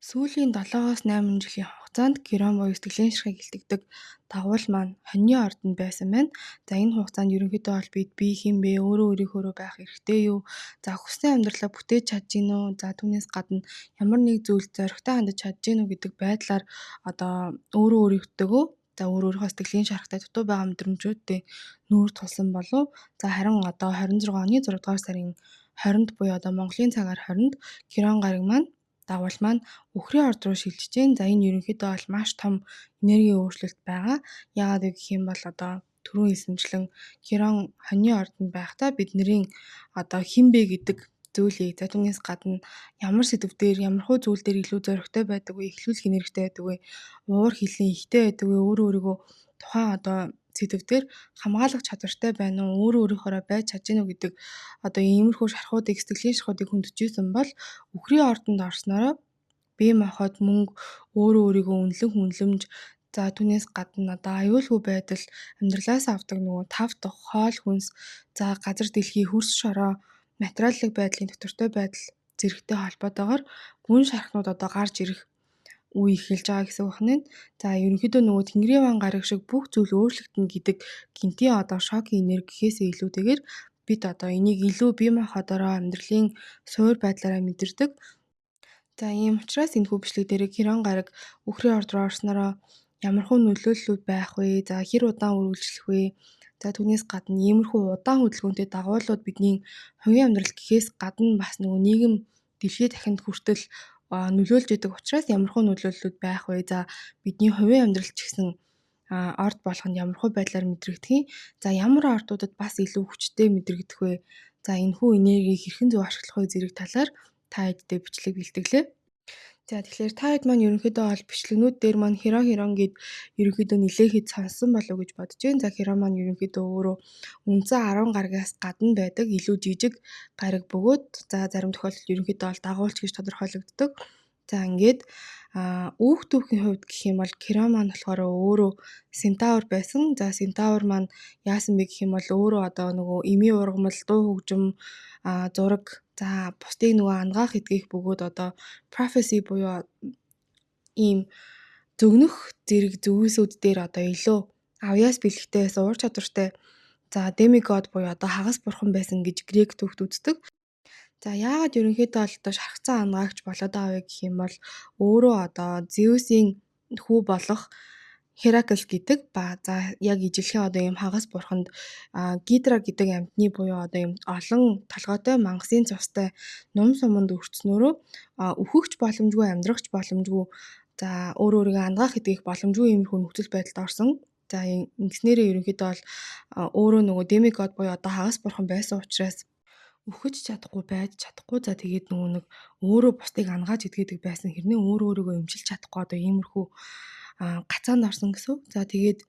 Сүүлийн 7-8 жилийн хугацаанд Кирон буюу сэтгэлийн шархыг илтгэдэг дагвал маань хоньны ордонд байсан байна. За энэ хугацаанд ерөнхийдөө бол бид бие хэн бэ? Өөрөө өөрийнхөө байх эрхтэй юу? За хүссэн амьдралаа бүтээж чадж гин үү? За түүнээс гадна ямар нэг зүйлд зоригтой хандаж чадж гин үү гэдэг байдлаар өөрөө өөрийгөө за өөрийнхөө сэтгэлийн шарахтай дутуу байгаа мэдрэмжүүдтэй нүүр тулсан болов. За харин 26 оны 6 дугаар сарын 20-нд буюу Монголын цагаар 20-нд Кирон гараг маань дагвал маань үхрийн орд руу шилжиж байна. За энэ ерөнхийдөө бол маш том энергийн өөрчлөлт байгаа. Яагаад вэ гэх юм бол түрүүн хэлсэнчлэн Херон хоньны ордонд байхдаа бидний хэн бэ гэдэг зүйлийг за түүнээс гадна ямар сэдвээр ямархуу зүйл дээр илүү зоригтой байдаг вэ, эхлүүлэх нэрхтэй байдаг вэ, уур хилэн ихтэй байдаг вэ, өөрөө өөрийгөө тухайн сэдвээр хамгаалах чадвартай байна уу, өөрөө өөрийнхоороо байж чадж гэнэ үү гэдэг иймэрхүү шархуудыг, сэтгэлийн шархуудыг хөндөжсэн бол үхрийн ордонд орсноороо бие махбод мөнгө өөрөө өөрийгөө үнэлэмж за түүнээс гадна аюулгүй байдал амьдралаас авдаг нөгөө тав дахь хоол хүнс за газар дэлхий хөрс шороо материаллык байдлын доктортой байдал зэрэгтэй холбоотойгоор гүн шархнууд гарч ирэх үе эхэлж байгаа гэсэн үг байна. За ерөнхийдөө нөгөө Тэнгэрийн ван гараг шиг бүх зүйл өөрчлөгдөн гэдэг гинтийн шокийн энерги гэхээсээ илүүтэйгээр бид энийг илүү бие махбодороо амьдралын суур байдлаараа мэдэрдэг. За ийм учраас энэхүү бичлэг дээр Кирон гараг үхрийн орд руу орсноороо ямархуу нөлөөллүүд байх вэ? За хэр удаан үргэлжлэх вэ? За түүнээс гадна иймэрхүү удаан хөдөлгөөнтэй дагуулууд бидний хувийн амьдрал гэхээс гадна бас нөгөө нийгэм дэлхий дахинд хүртэл нөлөөлж идэг учраас ямархуу нөлөөллүүд байх вэ? За бидний хувийн амьдрал ч гэсэн орд болгонд ямархуу байдлаар мэдрэгдэх. За ямар ордуудад бас илүү хүчтэй мэдрэгдэх вэ? За энэхүү энергийг хэрхэн зөв ашиглах вэ зэрэг талаар та хэддээ бичлэг бэлтгэлээ. За тэгэхээр та хэд маань ерөнхийдөө бол бичлэгнүүд дээр маань Херон гэд ерөнхийдөө нэлээхэд сонссон болов уу гэж бодож байна. За Херон маань ерөнхийдөө өөрөө үндсэн 10 гарагаас гадна байдаг илүү жижиг гараг бөгөөд за зарим тохиолдолд ерөнхийдөө бол дагуулч гэж тодорхойлогддог. За ингээд үүх түүхийн хувьд гэх юм бол Херон маань болохоор өөрөө Сентаур байсан. За Сентаур маань яасан бэ гэх юм бол өөрөө нөгөө эмийн ургамал, дуу хөгжим, зураг за бусдыг нөгөө ангаах эдгэх бөгөөд prophecy буюу ийм зөгнөх зэрэг зүйлсүүд дээр илүү авьяас бэлэгтэй байсан, ур чадвартай за demigod буюу хагас бурхан байсан гэж грек түүхт үздэг. За яагаад ерөнхийдөө бол шархцсан ангаагч болоод байгаа вэ гэх юм бол өөрөө Зеусийн хүү болох Херакл гэдэг за яг ижилхэн ийм хагас бурханд Гидра гэдэг амьтны буюу ийм олон толгойтой мангасын цустай нум суманд өртснөөрөө өөхөгч боломжгүй, амьдрахч боломжгүй за өөрийгөө ангаах эдгэх боломжгүй иймэрхүү нөхцөл байдалд орсон. За ингэснээрээ ерөнхийдөө бол өөрөө нөгөө demigod буюу хагас бурхан байсан учраас үхэж чадахгүй байж чадахгүй за тэгээд нөгөө нэг өөрөө бусдыг ангааж идгээдэг байсан хэрнээ өөрийгөө эмчилж чадахгүй иймэрхүү гацаанд орсон гэсэн. За тэгээд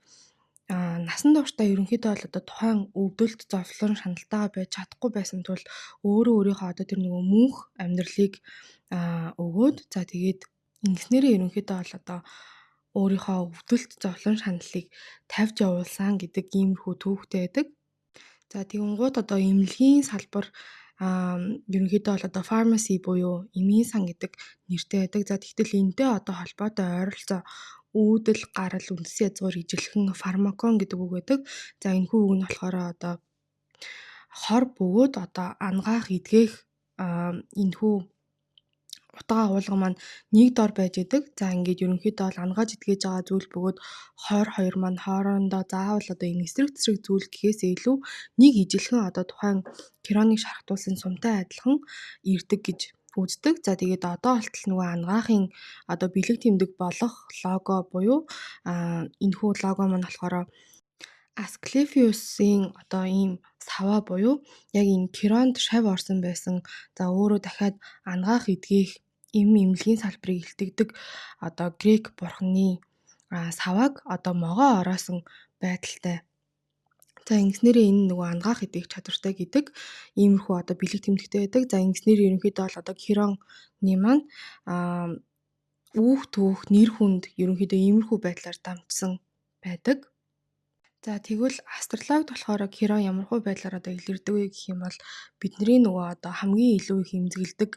насан туршдаа ерөнхийдөө бол тухайн өвдөлт зовлон шаналтайгаа байж чадахгүй байсан тул өөрөө өөрийнхөө тэр нөгөө мөнх амьдралыг өгөөд за тэгээд ингэснээрээ ерөнхийдөө бол өөрийнхөө өвдөлт зовлон шаналлыг тавьж явуулсан гэдэг иймэрхүү түүхтэй байдаг. За тэгэнгუთ эмнэлгийн салбар ерөнхийдөө бол pharmacy буюу эмийн сан гэдэг нэртэй байдаг. За тэгтэл энэтэй холбоотой ойролцоо үүдэл, гарал, үндэс язгуур, ижилхэн, фармакон гэдэг үг байдаг. За энэхүү үг нь болохоор хор бөгөөд ангаах, эдгэх энэхүү утга агуулга маань нэг дор байж идэг. За ингээд ерөнхийдөө бол ангааж идгээж байгаа зүйл бөгөөд хойр хоёр маань хоорондоо заавал ийм эсрэг зэрэг зүйл гэхээсээ илүү нэг ижилхэн тухайн Кироныг шархтуулсан сумтай адилхан ирдэг гэж үздэг. За тэгээд болтол нөгөө ангаахын бэлэг тэмдэг болох лого буюу энэхүү лого маань болохоор Асклепиусын ийм саваа буюу яг энэ Киронд шавь орсон байсан. За өөрөө дахиад ангаах эдгэх эмнэлгийн салбарыг илтгэдэг грек бурханы савааг могоо ороосон байдалтай. За ингэснээрээ энэ нөгөө ангаах эдгэх чадвартай гэдэг иймэрхүү бэлэг тэмдэгтэй байдаг. За ингэснээр ерөнхийдөө бол Кироны маань үүх түүх нэр хүнд ерөнхийдөө иймэрхүү байдлаар дамжсан байдаг. За тэгвэл астрологид болохоор Кирон ямархуу байдлаар илэрдэг вэ гэх юм бол бидний нөгөө хамгийн илүү их эмзэглэдэг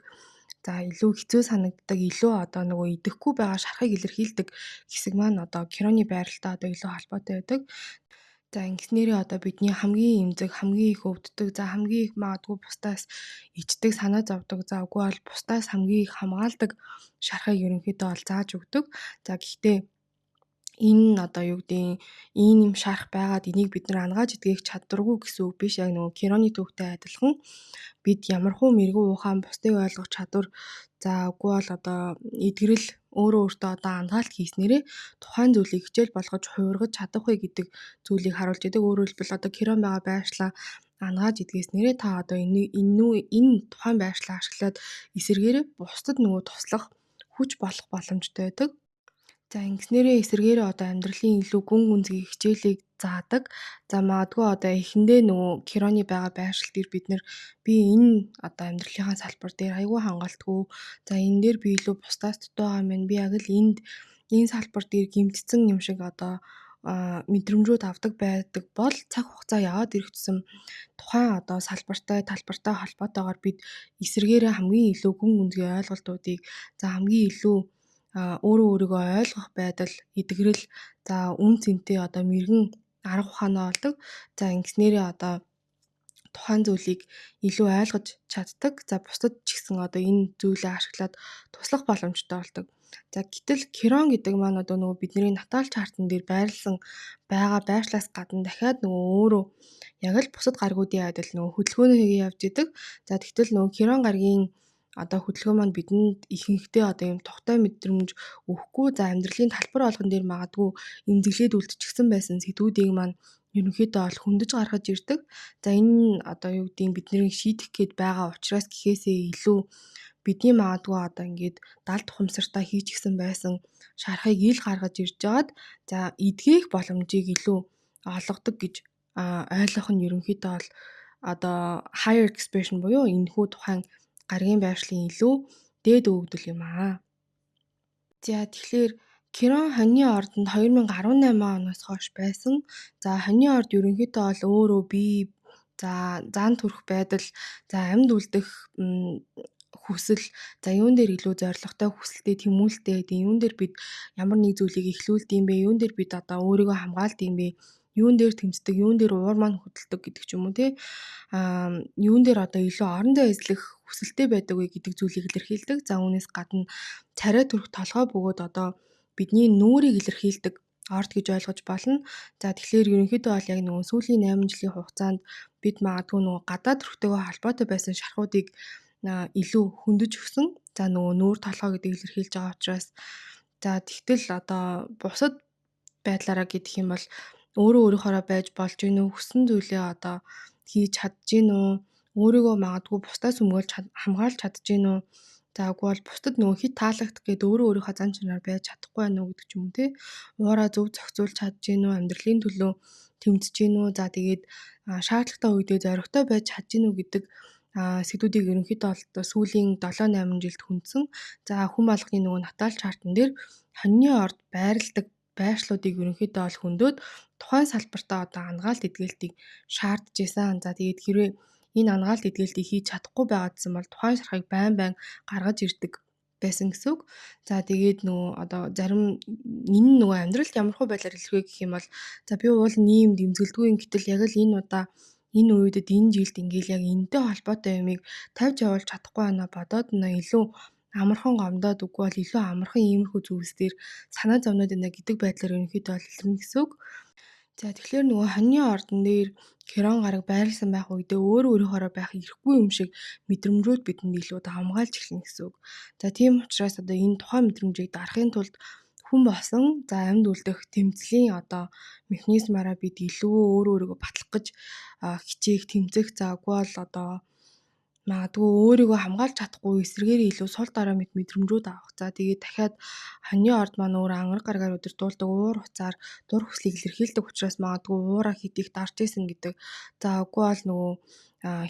За илүү хэцүү санагддаг, илүү одоо нөгөө идэхгүй байгаа шархыг илэрхийлдэг хэсэг маань одоо киноны байралтай одоо илүү холбоотой байдаг. За ингэснээрээ одоо бидний хамгийн эмзэг, хамгийн их өвддөг, за хамгийн их магадгүй бусдаас ичдэг, санаа зовдөг, за үгүй бол бусдаас хамгийн их хамгаалдаг шархыг ерөнхийдөө ол зааж өгдөг. За гэхдээ энэ нь одоо юу гэдэг ийм юм шарах байгаад энийг бид нар ангааж идэх чадваргүй гэсэн үг биш. Яг нөгөө киноны төвхтэй адилхан бид ямархуу мэрэгүү ухаан бусдыг ойлгох чадвар за үгүй бол одоо эдгэрэл өөрөө өөртөө одоо ангаалт хийснээрээ тухайн зүйлийг хичээл болгож хувиргаж чадах вэ гэдэг зүйлийг харуулж идэг. Өөрөөр хэлбэл одоо кинон байгаа байршлаа ангааж идгээснээрээ та одоо энэ тухайн байршлаа ашиглаад эсэргээрээ бусдад нөгөө туслах хүч болох боломжтой байдаг. За ингэснээрээ эсэргээрээ одоо амьдралын илүү гүн гүнзгий хичээлийг заадаг. За магадгүй одоо эхэндээ нөгөө киноны байгаа байршил дээр бид нэр би энэ одоо амьдралынхаа салбар дээр аягүй хангалтгүй. За энэ дээр би илүү бусдаас дутуу байгаа юм байна. Би яг л энэ салбар дээр гэмтсэн юм шиг одоо мэдрэмжүүд авдаг байдаг бол цаг хугацаа яваад ирэх тусам тухайн одоо салбартай талбартай холбоотойгоор бид эсэргээрээ хамгийн илүү гүн гүнзгий ойлголтуудыг за хамгийн илүү өөрөө өөрийгөө ойлгох байдал, эдгэрэл, за үн цэнтэй одоо мэрэгэн арга ухаанаа олдог. За ингэснээрээ одоо тухайн зүйлийг илүү ойлгож чаддаг. За бусдад ч гэсэн одоо энэ зүйлээ ашиглаад туслах боломжтой болдог. За гэтэл Кирон гэдэг маань одоо нөгөө бидний натал чартан дээр байрласан байгаа байршлаас гадна дахиад нөгөө өөрөө яг л бусад гаргуудын адил нөгөө хөдөлгөөнөө хийгээ явж идэг. За тэгтэл нөгөө Кирон гаргийн одоо хөдөлгөөн маань бидэнд ихэнхдээ одоо юм тухтай мэдрэмж өгөхгүй за амьдралын талбар болгон дээр магадгүй эмзэглээд үлдчихсэн байсан сэдвүүдийг маань ерөнхийдөө ол хөндөж гаргаж ирдэг. За энэ нь одоо юу гэдгийг бидний шийдэх гээд байгаа учраас гэхээсээ илүү бидний магадгүй одоо ингээд далд ухамсартаа хийчихсэн байсан шархыг ил гаргаж ирж жагаад за эдгээх боломжийг илүү олгодог гэж ойлгох нь ерөнхийдөө бол одоо higher expression буюу энэхүү тухайн гаргийн байршлын илүү дээд өгөгдөл юм аа. За тэгэхээр Кирон хоньны ордонд 2018 оноос хойш байсан. За хоньны орд ерөнхийдөө бол өөрөө бие за зан төрөх байдал, за амьд үлдэх хүсэл, за юун дээр илүү зоригтой хүсэлтэй тэмүүлэлтэй, тэгээ юун дээр бид ямар нэг зүйлийг эхлүүлдэг юм бэ, юун дээр бид одоо өөрийгөө хамгаалдаг юм бэ, юун дээр тэмцдэг, юун дээр уур маань хөдөлдөг гэдэг ч юм уу те. Юун дээр одоо илүү орондоо эзлэх хүсэлтэй байдаг вэ гэдэг зүйлийг илэрхийлдэг. За үүнээс гадна царай төрөх толгой бөгөөд одоо бидний нүрийг илэрхийлдэг орд гэж ойлгож болно. За тэгэхээр ерөнхийдөө бол яг нөгөө сүүлийн 8 жилийн хугацаанд бид магадгүй нөгөө гадаад төрхтэйгээ холбоотой байсан шархуудыг илүү хөндөж өгсөн. За нөгөө нүүр толгой гэдгийг илэрхийлж байгаа учраас за тэгтэл одоо бусад байдлаараа гэдэг юм бол өөрөө өөрийнхоороо байж болж гин үү хүссэн зүйлээ одоо хийж чадж гин үү өөрийгөө магадгүй бусдаас өмгөөлж хамгаалж чадж гин үү за үгүй бол бусдад нөгөө хит таалагдах гээд өөрөө өөрийнхөө зан чанаар байж чадахгүй байна уу гэдэг ч юм уу те уураа зөв зохицуулж чадж гин үү амьдралын төлөө тэмцэж гин үү за тэгээд шаардлагатай үедээ зоригтой байж чадж гин үү гэдэг сэдвүүдийг ерөнхийдөө бол сүүлийн 7-8 жилд хүндсэн. За хүн болгоны нөгөө натал чартан дээр хоньны орд байрладаг байршлуудыг ерөнхийдөө бол хөндөд тухайн салбартаа одоо ангаалт эдгээлтийг шаардж исэн. За тэгээд хэрвээ энэ ангаалт эдгээлтийг хийж чадахгүй байгаа гэсэн бол тухайн шархыг байн гаргаж ирдэг байсан гэсэн үг. За тэгээд нөгөө одоо зарим энэ нөгөө амьдралд ямархуу байдлаар илэрхийлэх гэх юм бол за би уул ийм дэмзгэлдгүй юм гэтэл яг л энэ удаа энэ үедэд энэ жилд ингээл яг энэтэй холбоотой юмыг тавьж явуулж чадахгүй байна бодоод илүү амархан гомдоод үгүй бол илүү амархан иймэрхүү зүйлс дээр санаа зовноод байна гэдэг байдлаар ерөнхийдөө бол илэрнэ гэсэн үг. За тэгэхээр нөгөө хоньны ордон дээр Кирон гараг байрласан байх үедээ өөрийнхоороо байх ирэхгүй юм шиг мэдрэмжүүд бидэнд илүү хамгаалж эхэлнэ гэсэн үг. За тийм учраас одоо энэ тухайн мэдрэмжийг дарахын тулд хүн болсон за амьд үлдэх тэмцлийн одоо механизмаараа бид илүү өөрийгөө батлах гэж хичээх тэмцэх заагүй бол одоо магадгүй өөрийгөө хамгаалж чадахгүй эсрэгээр илүү сул дараа мэд мэдрэмжүүд авах. За тэгээд дахиад хоньны орд маань өөр ангар гаргаар удирдуулдаг уур хуцаар дур хүслийг илэрхийлдэг учраас магадгүй уураа хит их дарж исэн гэдэг. За үгүй бол нөгөө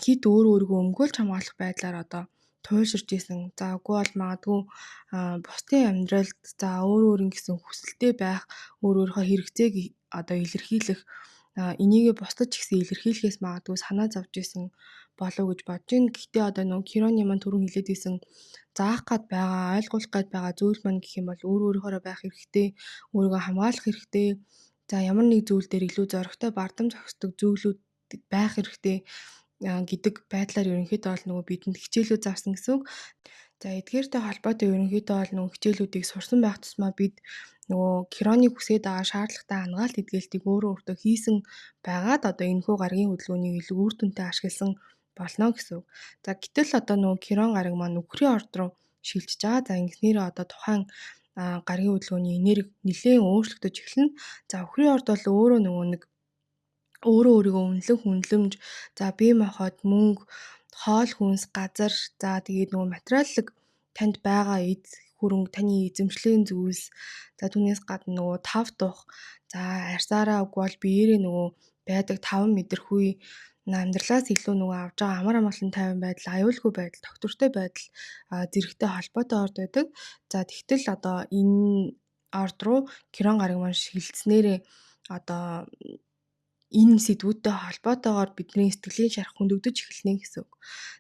хит өөрийгөө өмгөөлж хамгаалах байдлаар одоо туйлширж исэн. За үгүй бол магадгүй бусдын амьдралд за өөрийн гэсэн хүсэлтэй байх өөрийнхөө хэрэгцээг одоо илэрхийлэх энийгээ бусдад ч гэсэн илэрхийлэхээс магадгүй санаа зовж исэн болов гэж бодож байна. Гэхдээ одоо нөгөө Кироны маань түрүү хэлээд исэн заах гад байгаа, ойлгуулах гад байгаа зүйл маань гэх юм бол өөрөөрөө байх хэрэгтэй, өөрийгөө хамгаалах хэрэгтэй. За ямар нэг зүйл дээр илүү зоригтой бардам зохисдог зүйлүүд байх хэрэгтэй гэдэг байдлаар ерөнхийдөө бол нөгөө бидэнд хичээлүүд заасан гэсэн үг. За эдгээртэй холбоотой ерөнхийдөө бол нөгөө хичээлүүдийг сурсан байх тусмаа бид нөгөө Кироны хүсээд байгаа шаардлагатай хангаалт эдгэлтийг өөрөө өөртөө хийсэн байгаад одоо энэхүү гаргийн хөдөлгөөнийг илүү үр дүнтэй ашигласан болно гэсэн үг. За гэтэл одоо нөгөө Кирон гараг маань үхрийн орд руу шилжиж байгаа. За ингэснээрээ одоо тухайн гаргийн хөдөлгөөний энерги нэлээд өөрчлөгдөж эхэлнэ. За үхрийн орд бол өөрөө нөгөө нэг өөрөө өөрийгөө үнэлэх үнэлэмж, за бие махбод, мөнгө, хоол хүнс, газар, за тэгээд нөгөө материаллык танд байгаа эд хөрөнгө, таны эзэмшлийн зүйлс, за түүнээс гадна нөгөө тав тух, за арьсаараа үгүй бол биеэрээ нөгөө байдаг таван мэдрэхүй амьдралаас илүү нөгөө авж байгаа амар амгалан тайван байдал, аюулгүй байдал, тогтвортой байдал зэрэгтэй холбоотой орд байдаг. За тэгтэл одоо энэ орд руу Кирон гараг маань шилжснээрээ одоо энэ сэдвүүдтэй холбоотойгоор бидний сэтгэлийн шарх хөндөгдөж эхэлнэ гэсэн үг.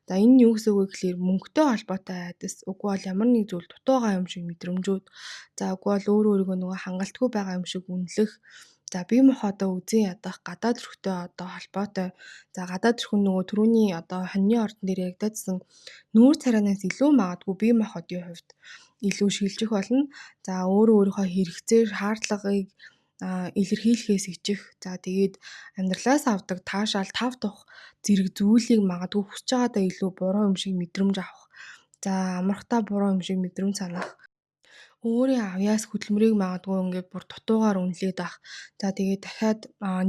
За энэ нь юу гэсэн үг вэ гэхээр мөнгөтэй холбоотой айдас, үгүй бол ямар нэг зүйл дутуу байгаа юм шиг мэдрэмжүүд, за үгүй бол өөрийгөө нөгөө хангалтгүй байгаа юм шиг үнэлэх, за бие махбодоо үзэн ядах, гадаад өрхтэй одоо холбоотой, за гадаад өрх нь нөгөө түрүүний одоо хоньны ордон дээр яригдаадсан нүүр царайнаас илүү магадгүй бие махбодын хувьд илүү шилжих болно. За өөрийнхөө хэрэгцээ, шаардлагыг илэрхийлэхээс ичих. За тэгээд амьдралаас авдаг таашаал тав тух зэрэг зүйлийг магадгүй хүсэж байгаадаа илүү буруу юм шиг мэдрэмж авах. За амархтаа буруу юм шиг мэдрэмж санах. Өөрийн авьяас хөдөлмөрийг магадгүй ингээд бүр дутуугаар үнэлээд ах. За тэгээд дахиад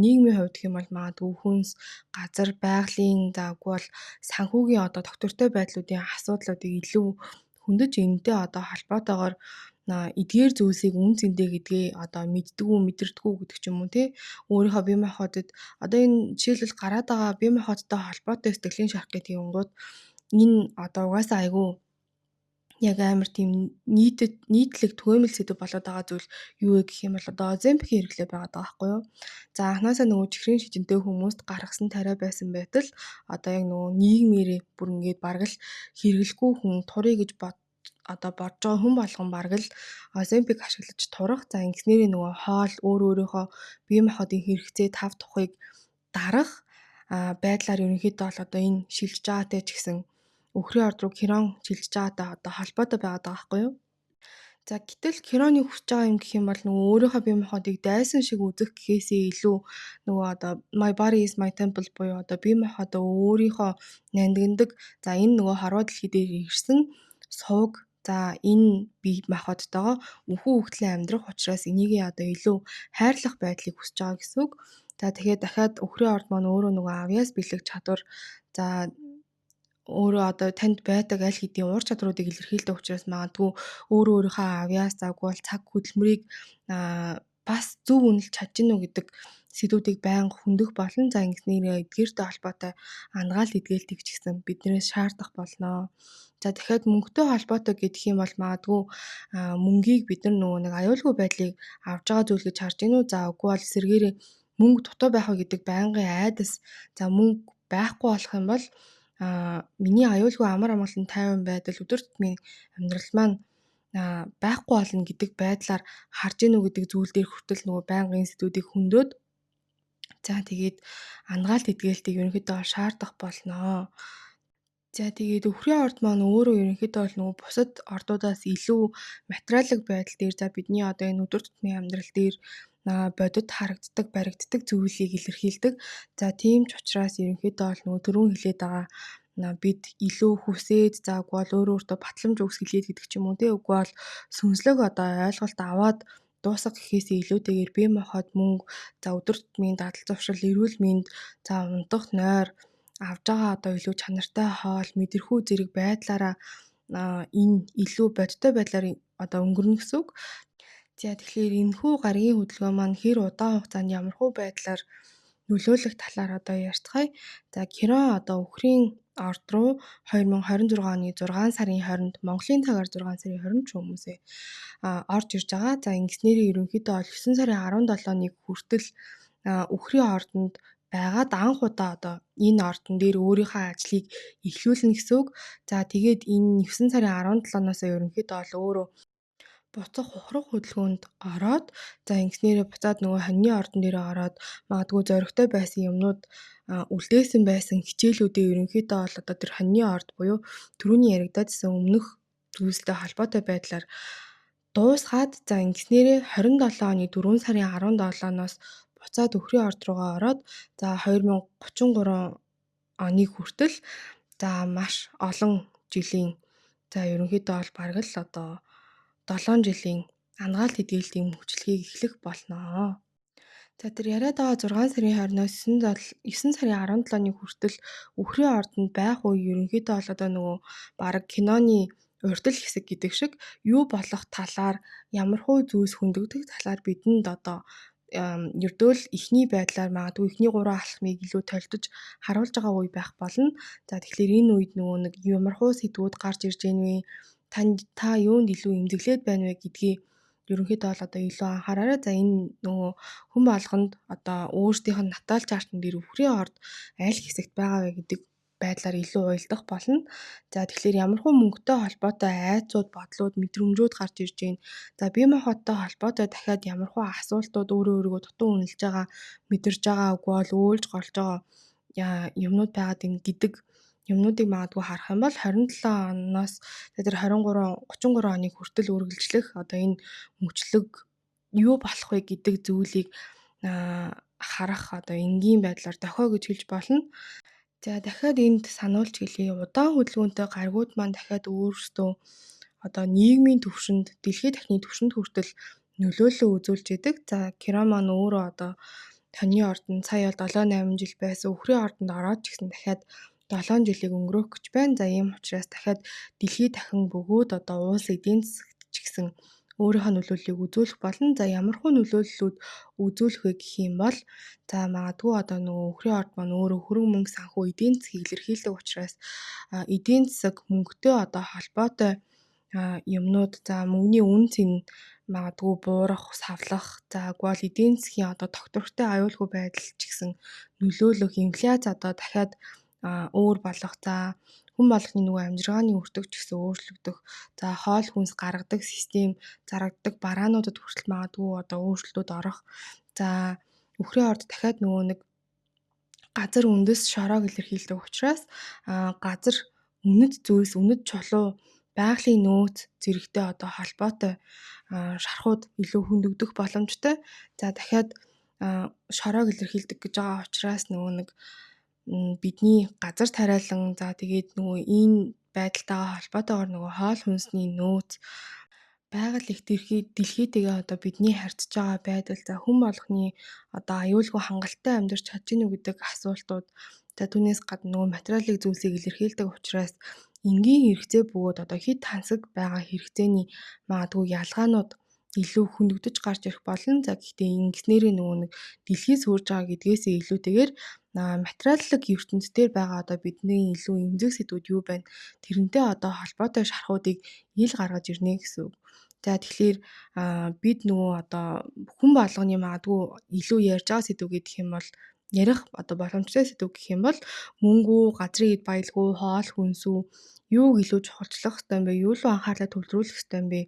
нийгмийн хувьд гэх юм бол магадгүй хүнс, газар, байгалийн зааггүй бол санхүүгийн одоо тогтвортой байдлуудын асуудлуудыг илүү хөндөж энэтэй одоо холбоотойгоор эдгээр зүйлсийг үн цэнтэй гэдгээ одоо мэддгүү, мэдэрдэггүй гэдэг ч юм уу тий. Өөрийнхөө бие махбодод одоо энэ жишээлбэл гараад байгаа бие махбодтой холбоотой сэтгэлийн шарх гэдэг юмгууд энэ одоо угаасаа айгүй яг амар тийм нийтлэг түгээмэл сэдв болоод байгаа зүйл юу вэ гэх юм бол одоо Оземпикийн хэрэглээ байгаад байгаа байхгүй юу. За анхнаасаа нөгөө чихрийн шижинтэй хүмүүст гаргасан тариа байсан байтал одоо яг нөгөө нийгмээрээ бүр ингээд бараг л хэрэглэхгүй хүн турыг гэж одоо бодож байгаа хүн болгон бараг л Оземпик ашиглаж турах. За ингэснээрээ нөгөө хоол өөрийнхөө бие махбодын хэрэгцээ тав тухыг дарах байдлаар ерөнхийдөө бол одоо энэ шилжиж байгаатай ч гэсэн үхрийн орд руу Кирон шилжиж байгаатай одоо холбоотой байгаад байгаа байхгүй юу? За гэтэл Кироны хүсэж байгаа юм гэх юм бол нөгөө өөрийнхөө бие махбодыг дайсан шиг үзэх гэхээсээ илүү нөгөө одоо my body is my temple буюу одоо бие махбодоо өөрийнхөө нандиндаг. За энэ нөгөө хорвоо дэлхий дээр ирсэн сувг. За энэ бие махбодтойгоо үхүү хөвгтлэн амьдрах учраас энийг одоо илүү хайрлах байдлыг хүсэж байгаа гэсэн үг. За тэгэхээр дахиад үхрийн орд маань өөрөө нөгөө авьяас бэлэг чадвар, за өөрөө одоо танд байдаг аль хэдийн ур чадруудыг илэрхийлдэг учраас магадгүй өөрийнхөө авьяас завгүй бол цаг хөдөлмөрийг бас зөв үнэлж чадж гинүү гэдэг сэдвүүдийг байнга хөндөх болон за ингэснээр эдгээртэй холбоотой ангаалт эдгээлтийг ч гэсэн биднээс шаардах болно. За дахиад мөнгөтэй холбоотой гэдэг юм бол магадгүй мөнгийг бид нар нөгөө нэг аюулгүй байдлыг авж байгаа зүйл гэж харж гинүү. За үгүй бол эсвэргээрээ мөнгө дутуу байх уу гэдэг байнгын айдас. За мөнгө байхгүй болох юм бол миний аюулгүй амар амгалан тайван байдал өдөр тутмын амьдрал маань байхгүй болно гэдэг байдлаар харж гинүү гэдэг зүйл дээр хүртэл нөгөө байнгын сэдвүүдийг хөндрөөд за тэгээд ангаалт эдгээлтийг ерөнхийдөө шаардах болноо. За тэгээд үхрийн орд маань өөрөө ерөнхийдөө бол нөгөө бусад ордуудаас илүү материалын байдал дээр за бидний одоо энэ өдөр тутмын амьдрал дээр бодит харагддаг, баригддаг зүйлийг илэрхийлдэг. За тийм ч учраас ерөнхийдөө бол нөгөө түрүүн хэлээд байгаа бид илүү хүсээд за үгүй бол өөртөө батламж өгсгөлээд гэдэг ч юм уу тий үгүй бол сүнслэг одоо ойлголт аваад дуусах гэхээсээ илүүтэйгээр бие махбод мөнгө за өдөр тутмын дадал зуршил эрүүл мэнд за унтах нойр авж байгаа одоо илүү чанартай хоол мэдрэхүй зэрэг байдлаараа энэ илүү бодиттой байдлаар одоо өнгөрнө гэсэн үг. За тэгэхээр энэхүү гаргийн хөдөлгөөн маань хэр удаан хугацаанд ямархуу байдлаар нөлөөлөх талаар одоо ярьцгаая. За Кирон одоо үхрийн орд руу 2026 оны 6 сарын 20-нд Монголын цагаар 6 сарын 20-нд ч хүмүүсээ орж ирж байгаа. За ингэснээр ерөнхийдөө 9 сарын 17-ныг хүртэл үхрийн ордонд байгаад анх удаа одоо энэ ордон дээр өөрийнхөө ажлыг эхлүүлнэ гэсэн үг. За тэгээд энэ 9 сарын 17-наас ерөнхийдөө бол өөрөө буцах ухрах хөдөлгөөнд ороод за ингэснээрээ буцаад нөгөө хоньны ордон дээрээ ороод магадгүй зоригтой байсан юмнууд үлдээсэн байсан хичээлүүдээ ерөнхийдөө бол одоо тэр хоньны орд буюу түрүүний яригадсан өмнөх зүйлстэй холбоотой байдлаар дуусгаад за ингэснээрээ 27 оны 4 сарын 17-ноос буцаад өхрийн орд руугаа ороод за 2033 оны хүртэл за маш олон жилийн за ерөнхийдөө бол бараг л одоо 7 жилийн ангаалт хэдүүлтийн мөчлөгийг эхлэх болноо. За тэр яриад байгаа 6 сарын 20-оос 9 сарын 17-ны хүртэл өхрийн ордонд байх үе ерөнхийдөө бол одоо нөгөө бараг киноны урьдчил хэсэг гэдэг шиг юу болох талаар ямархуу зүйлс хөндөгдөх талаар бидэнд одоо ердөө л эхний байдлаар магадгүй эхний 3 алхмыг илүү толдож харуулж байгаа үе байх болно. За тэгэхээр энэ үед нөгөө нэг ямархуу сэдвүүд гарч ирж гэнэ вэ? Та юунд илүү эмзэглээд байна вэ гэдгийг ерөнхийдөө бол одоо илүү анхаараарай. За энэ нөгөө хүн болгонд одоо өөрсдийнх нь натаал чартан дээр өхрийн орд аль хэсэгт байгаа вэ гэдэг байдлаар илүү уйлдах болно. За тэгэхээр ямархуу мөнгөтэй холбоотой айцууд, бодлууд, мэдрэмжүүд гарч ирж байна. За бие махбодтой холбоотой дахиад ямархуу асуултууд өөрийгөө дутуу үнэлж байгаа, мэдэрж байгаа үгүй бол өөлж голж байгаа юмнууд байгаад ин гэдэг юмнуудыг магадгүй харах юм бол 27 оноос тэр 33 оны хүртэл үргэлжлэх одоо энэ мөчлөг юу болох вэ гэдэг зүйлийг харах одоо энгийн байдлаар дохио гэж хэлж болно. За дахиад энд сануулж хэлье. Удаан хөдөлгөөнтэй гаригууд маань дахиад өөрсдөө одоо нийгмийн түвшинд, дэлхийн дахины түвшинд хүртэл нөлөөлөл үзүүлж идэг. За Киран маань өөрөө одоо хоньны ордонд сая бол 7-8 жил байсан. Өхрийн ордонд ороод ч гэсэн дахиад 7 жилийг өнгөрөөх гэж байна. За ийм учраас дахиад дэлхий дахин бөгөөд одоо уус эдийн засагт ч гэсэн өөрийнхөө нөлөөллийг үзүүлэх болно. За ямархуу нөлөөллүүд үзүүлэх вэ гэх юм бол за магадгүй одоо нөгөө өхрийн орд маань өөрөө хөрөнгө мөнгө санхүү эдийн засгийг илэрхийлдэг учраас эдийн засаг мөнгөтэй одоо холбоотой юмнууд за мөнгөний үн цэн магадгүй буурах, савлах, за гол эдийн засгийн одоо тогтвортой аюулгүй байдал ч гэсэн нөлөөлөх, инфляц одоо дахиад өөр болох, за хүн болгоны нөгөө амжиргааны өртөг ч гэсэн өөрчлөгдөх, за хоол хүнс гаргадаг систем, зарагддаг бараануудад хүртэл магадгүй одоо өөрчлөлтүүд орох, за өхрийн орд дахиад нөгөө нэг газар үндэс шороог илэрхийлдэг учраас газар үнэт зүйлс, үнэт чулуу, байгалийн нөөц зэрэгтэй одоо холбоотой шархууд илүү хөндөгдөх боломжтой. За дахиад шороог илэрхийлдэг гэж байгаа учраас нөгөө нэг бидний газар тариалан за тэгээд нөгөө энэ байдалтайгаа холбоотойгоор нөгөө хоол хүнсний нөөц байгаль их дэлхийтэйгээ одоо бидний харьцаж байгаа байдал за хүн болгоны одоо аюулгүй хангалттай амьдарч чадж гинүү гэдэг асуултууд за түүнээс гадна нөгөө материалын зүйлсийг илэрхийлдэг учраас энгийн хэрэгцээ бөгөөд одоо хэд тансаг байгаа хэрэгцээний магадгүй ялгаанууд илүү хөндөгдөж гарч ирэх болно. За гэхдээ ингэснээрээ нөгөө нэг дэлхий сүрж байгаа гэдгээсээ илүүтэйгээр материаллык ертөнд дээр байгаа одоо бидний илүү эмзэг сэдвүүд юу байна? Тэрнтэй одоо холбоотой шархуудыг ил гаргаж ирнэ гэсэн үг. За тэгэхээр бид нөгөө одоо хүн болгоны магадгүй илүү ярьж байгаа сэдв гэдэг юм бол ярих одоо боломжтой сэдв гэх юм бол мөнгө, газрын эд баялгүй, хоол хүнсүү юуг илүү чухалчлах ёстой юм бэ? Юу руу анхаарлаа төвлөрүүлэх ёстой юм бэ?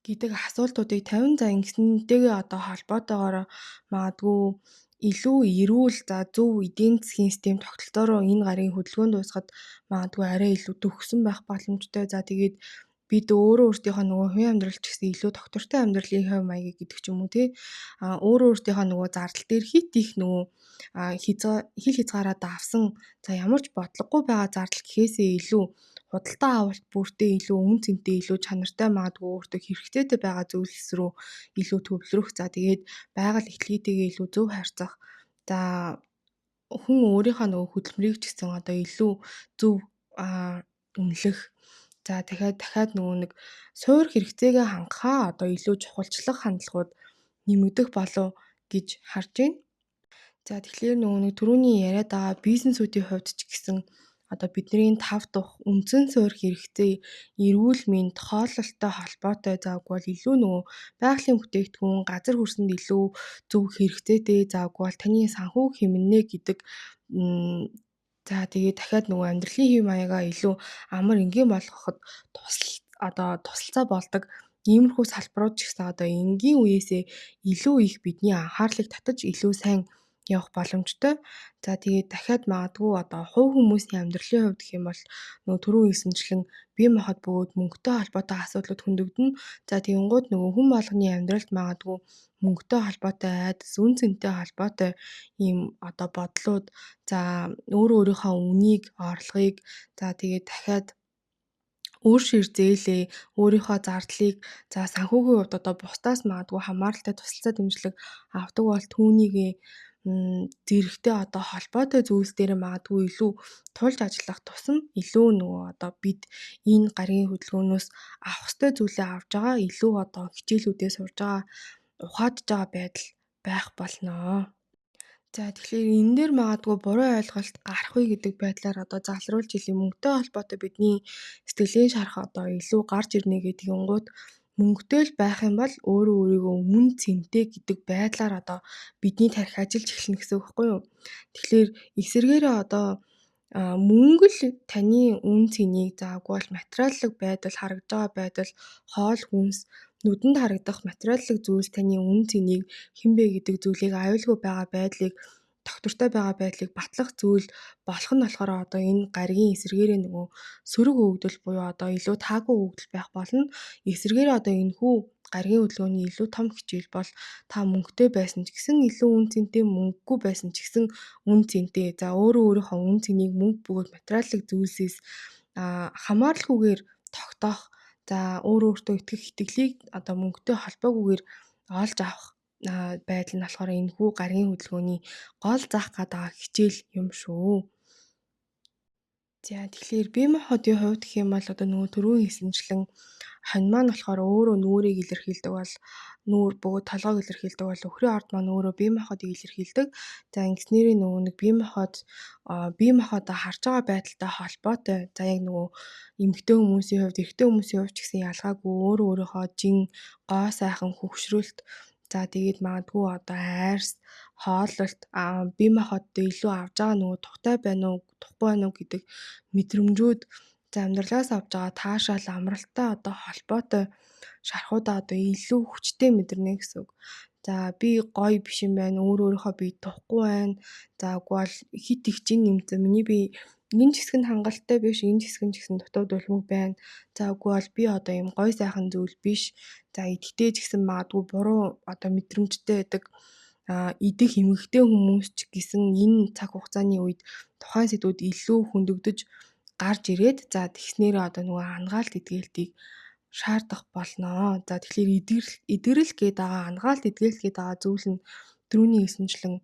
Гэдэг асуултуудыг тавина. За ингэснэнтэйгээ одоо холбоотойгоор магадгүй илүү эрүүл за зөв эдийн засгийн систем тогтолцоороо энэ гарагийн хөдөлгөөнд дуусахад магадгүй арай илүү төгсөн байх боломжтой. За тэгээд бид өөрөө өөрсдийнхөө нөгөө хувийн амьдрал ч гэсэн илүү доктортой амьдралын хэв маягийг гэдэг ч юм уу тий өөрөө өөрсдийнхөө нөгөө зардал дээр хит их нөгөө хил хязгаараа давсан за ямар ч бодлогогүй байгаа зардал гэхээсээ илүү худалдаа авалт бүртээ илүү үн цэнтэй илүү чанартай магадгүй өөртөө хэрэгцээтэй байгаа зүйлс рүү илүү төвлөрөх за тэгээд байгаль эхлэлтэйгээ илүү зөв харьцах за хүн өөрийнхөө нөгөө хөдөлмөрийг ч гэсэн одоо илүү зөв үнэлэх за дахиад нөгөө нэг суур хэрэгцээгээ хангахаа одоо илүү чухалчлах хандлагууд нэмэгдэх болов гэж харж байна. За тэгэхээр нөгөө нэг түрүүний яриад байгаа бизнесүүдийн хувьд ч гэсэн одоо бидний тав дахь үндсэн суурь хэрэгцээ эрүүл мэнд, хооллолтой холбоотой заавал бол илүү нөгөө байгалийн бүтээгдэхүүн, газар хүрсэнд илүү зөв хэрэгцээтэй заавал бол таны санхүү хэмнэ гэдэг за тэгээд дахиад нөгөө амьдралын хэв маягаа илүү амар энгийн болгоход тусалцаа болдог. Иймэрхүү салбарууд ч гэсэн одоо энгийн үеэсээ илүү их бидний анхаарлыг татаж илүү сайн явах боломжтой. За тэгээд дахиад магадгүй одоо хувь хүмүүсийн амьдралын хувьд гэх юм бол нөгөө түрүү хэлсэнчлэн бие махбод бөгөөд мөнгөтэй холбоотой асуудлууд хөндөгдөнө. За тэгэнгუთ нөгөө хүн болгоны амьдралд магадгүй мөнгөтэй холбоотой айдас, үн цэнтэй холбоотой ийм одоо бодлууд за өөрийнхөө үнийг, орлогыг за тэгээд дахиад үр шир зээлээ, өөрийнхөө зардлыг за санхүүгийн хувьд одоо бусдаас магадгүй хамааралтай тусалцаа дэмжлэг авдаг бол түүнийгээ зэрэгтэй одоо холбоотой зүйлс дээр магадгүй илүү тулж ажиллах тусам илүү нөгөө одоо бид энэ гаригийн хөдөлгөөнөөс авах ёстой зүйлээ авж байгаа илүү одоо хичээлүүдээ сурж байгаа ухаадж байгаа байдал байх болно. За тэгэхээр энэ дээр магадгүй буруу ойлголт гарах үе гэдэг байдлаар одоо залруулж хэлье. Мөнгөтэй холбоотой бидний сэтгэлийн шарах одоо илүү гарч ирнэ гэдгийн гут мөнгөтэй л байх юм бол өөрөө өөрийгөө мөн цэнтэй гэдэг байдлаар одоо бидний тарих ажиллаж эхэлнэ гэсэн үг байхгүй юу? Тэгэхээр эсвэргээрээ одоо мөнгө л таны үн цэнийг заагүй бол материаллык байдал, харагдж байгаа байдал, хоол хүнс, нүдэнд харагдах материаллык зүйлс таны үн цэнийг хэн бэ гэдэг зүйлийг аюулгүй байгаа байдлыг доктортой байгаа байдлыг батлах зүйл болох нь болохоор одоо энэ гаригийн эсэргээрээ нөгөө сөрөг өгөгдөл буюу одоо илүү таагүй өгөгдөл байх болно. Эсвэргээрээ одоо энэхүү гаригийн хөдөлгөөний илүү том хичээл бол та мөнгөтэй байсан ч гэсэн илүү үн цэнтэй, мөнгөгүй байсан ч гэсэн үн цэнтэй. За өөрийнхөө үн цэнийг мөнгө бөгөөд материаллык зүйлсээс хамааралгүйгээр тогтоох. За өөртөө итгэх итгэлийг одоо мөнгөтэй холбоогүйгээр олж авах байдал нь болохоор энэхүү гаригийн хөдөлгөөний гол заах гэдэг хичээл юм шүү. За тэгэхээр бие махбодын хувьд гэх юм бол одоо нөгөө түрүү хэлсэнчлэн хонь маань болохоор өөрөө нүрийг илэрхийлдэг бол нүүр бөгөөд толгойг илэрхийлдэг бол өхрийн орд маань өөрөө бие махбодыг илэрхийлдэг. За ингэснээрээ нөгөө нэг бие махбодоо харж байгаа байдалтай холбоотой. За яг нөгөө эмэгтэй хүмүүсийн хувьд, эрэгтэй хүмүүсийн хувьд ч гэсэн ялгаагүй өөрийнхөө жин, гоо сайхан хөвгшрүүлт за тэгээд магадгүй одоо айрс, хооллолт бие махбодтой илүү авж байгаа нөгөө тухтай байна уу, тухгүй байна уу гэдэг мэдрэмжүүд за амьдралаас авж байгаа таашаал амралттай одоо холбоотой шархуудаа одоо илүү хүчтэй мэдэрнэ гэсэн үг. За би гоё биш юм байна, өөрийнхөө би тухгүй байна. За үгүй бол хит их жин нэмсэн. Миний би энэ ч хэсэг нь хангалттай биш, энэ ч хэсэг нь ч гэсэн дутууд улмаг байна. За үгүй бол би одоо юм гоё сайхан зүйл биш. За идэхтэй ч гэсэн магадгүй буруу одоо мэдрэмжтэй байдаг. Идэх эмэгтэй хүмүүс ч гэсэн энэ цаг хугацааны үед тухайн сэдвүүд илүү хөндөгдөж гарч ирээд за тэгснээр одоо нөгөө ангаалт эдгээлтийг шаардах болно. За тэгэхээр эдгэрэл гээд байгаа ангаалт эдгээлт гээд байгаа зүйл нь түрүүний хэлсэнчлэн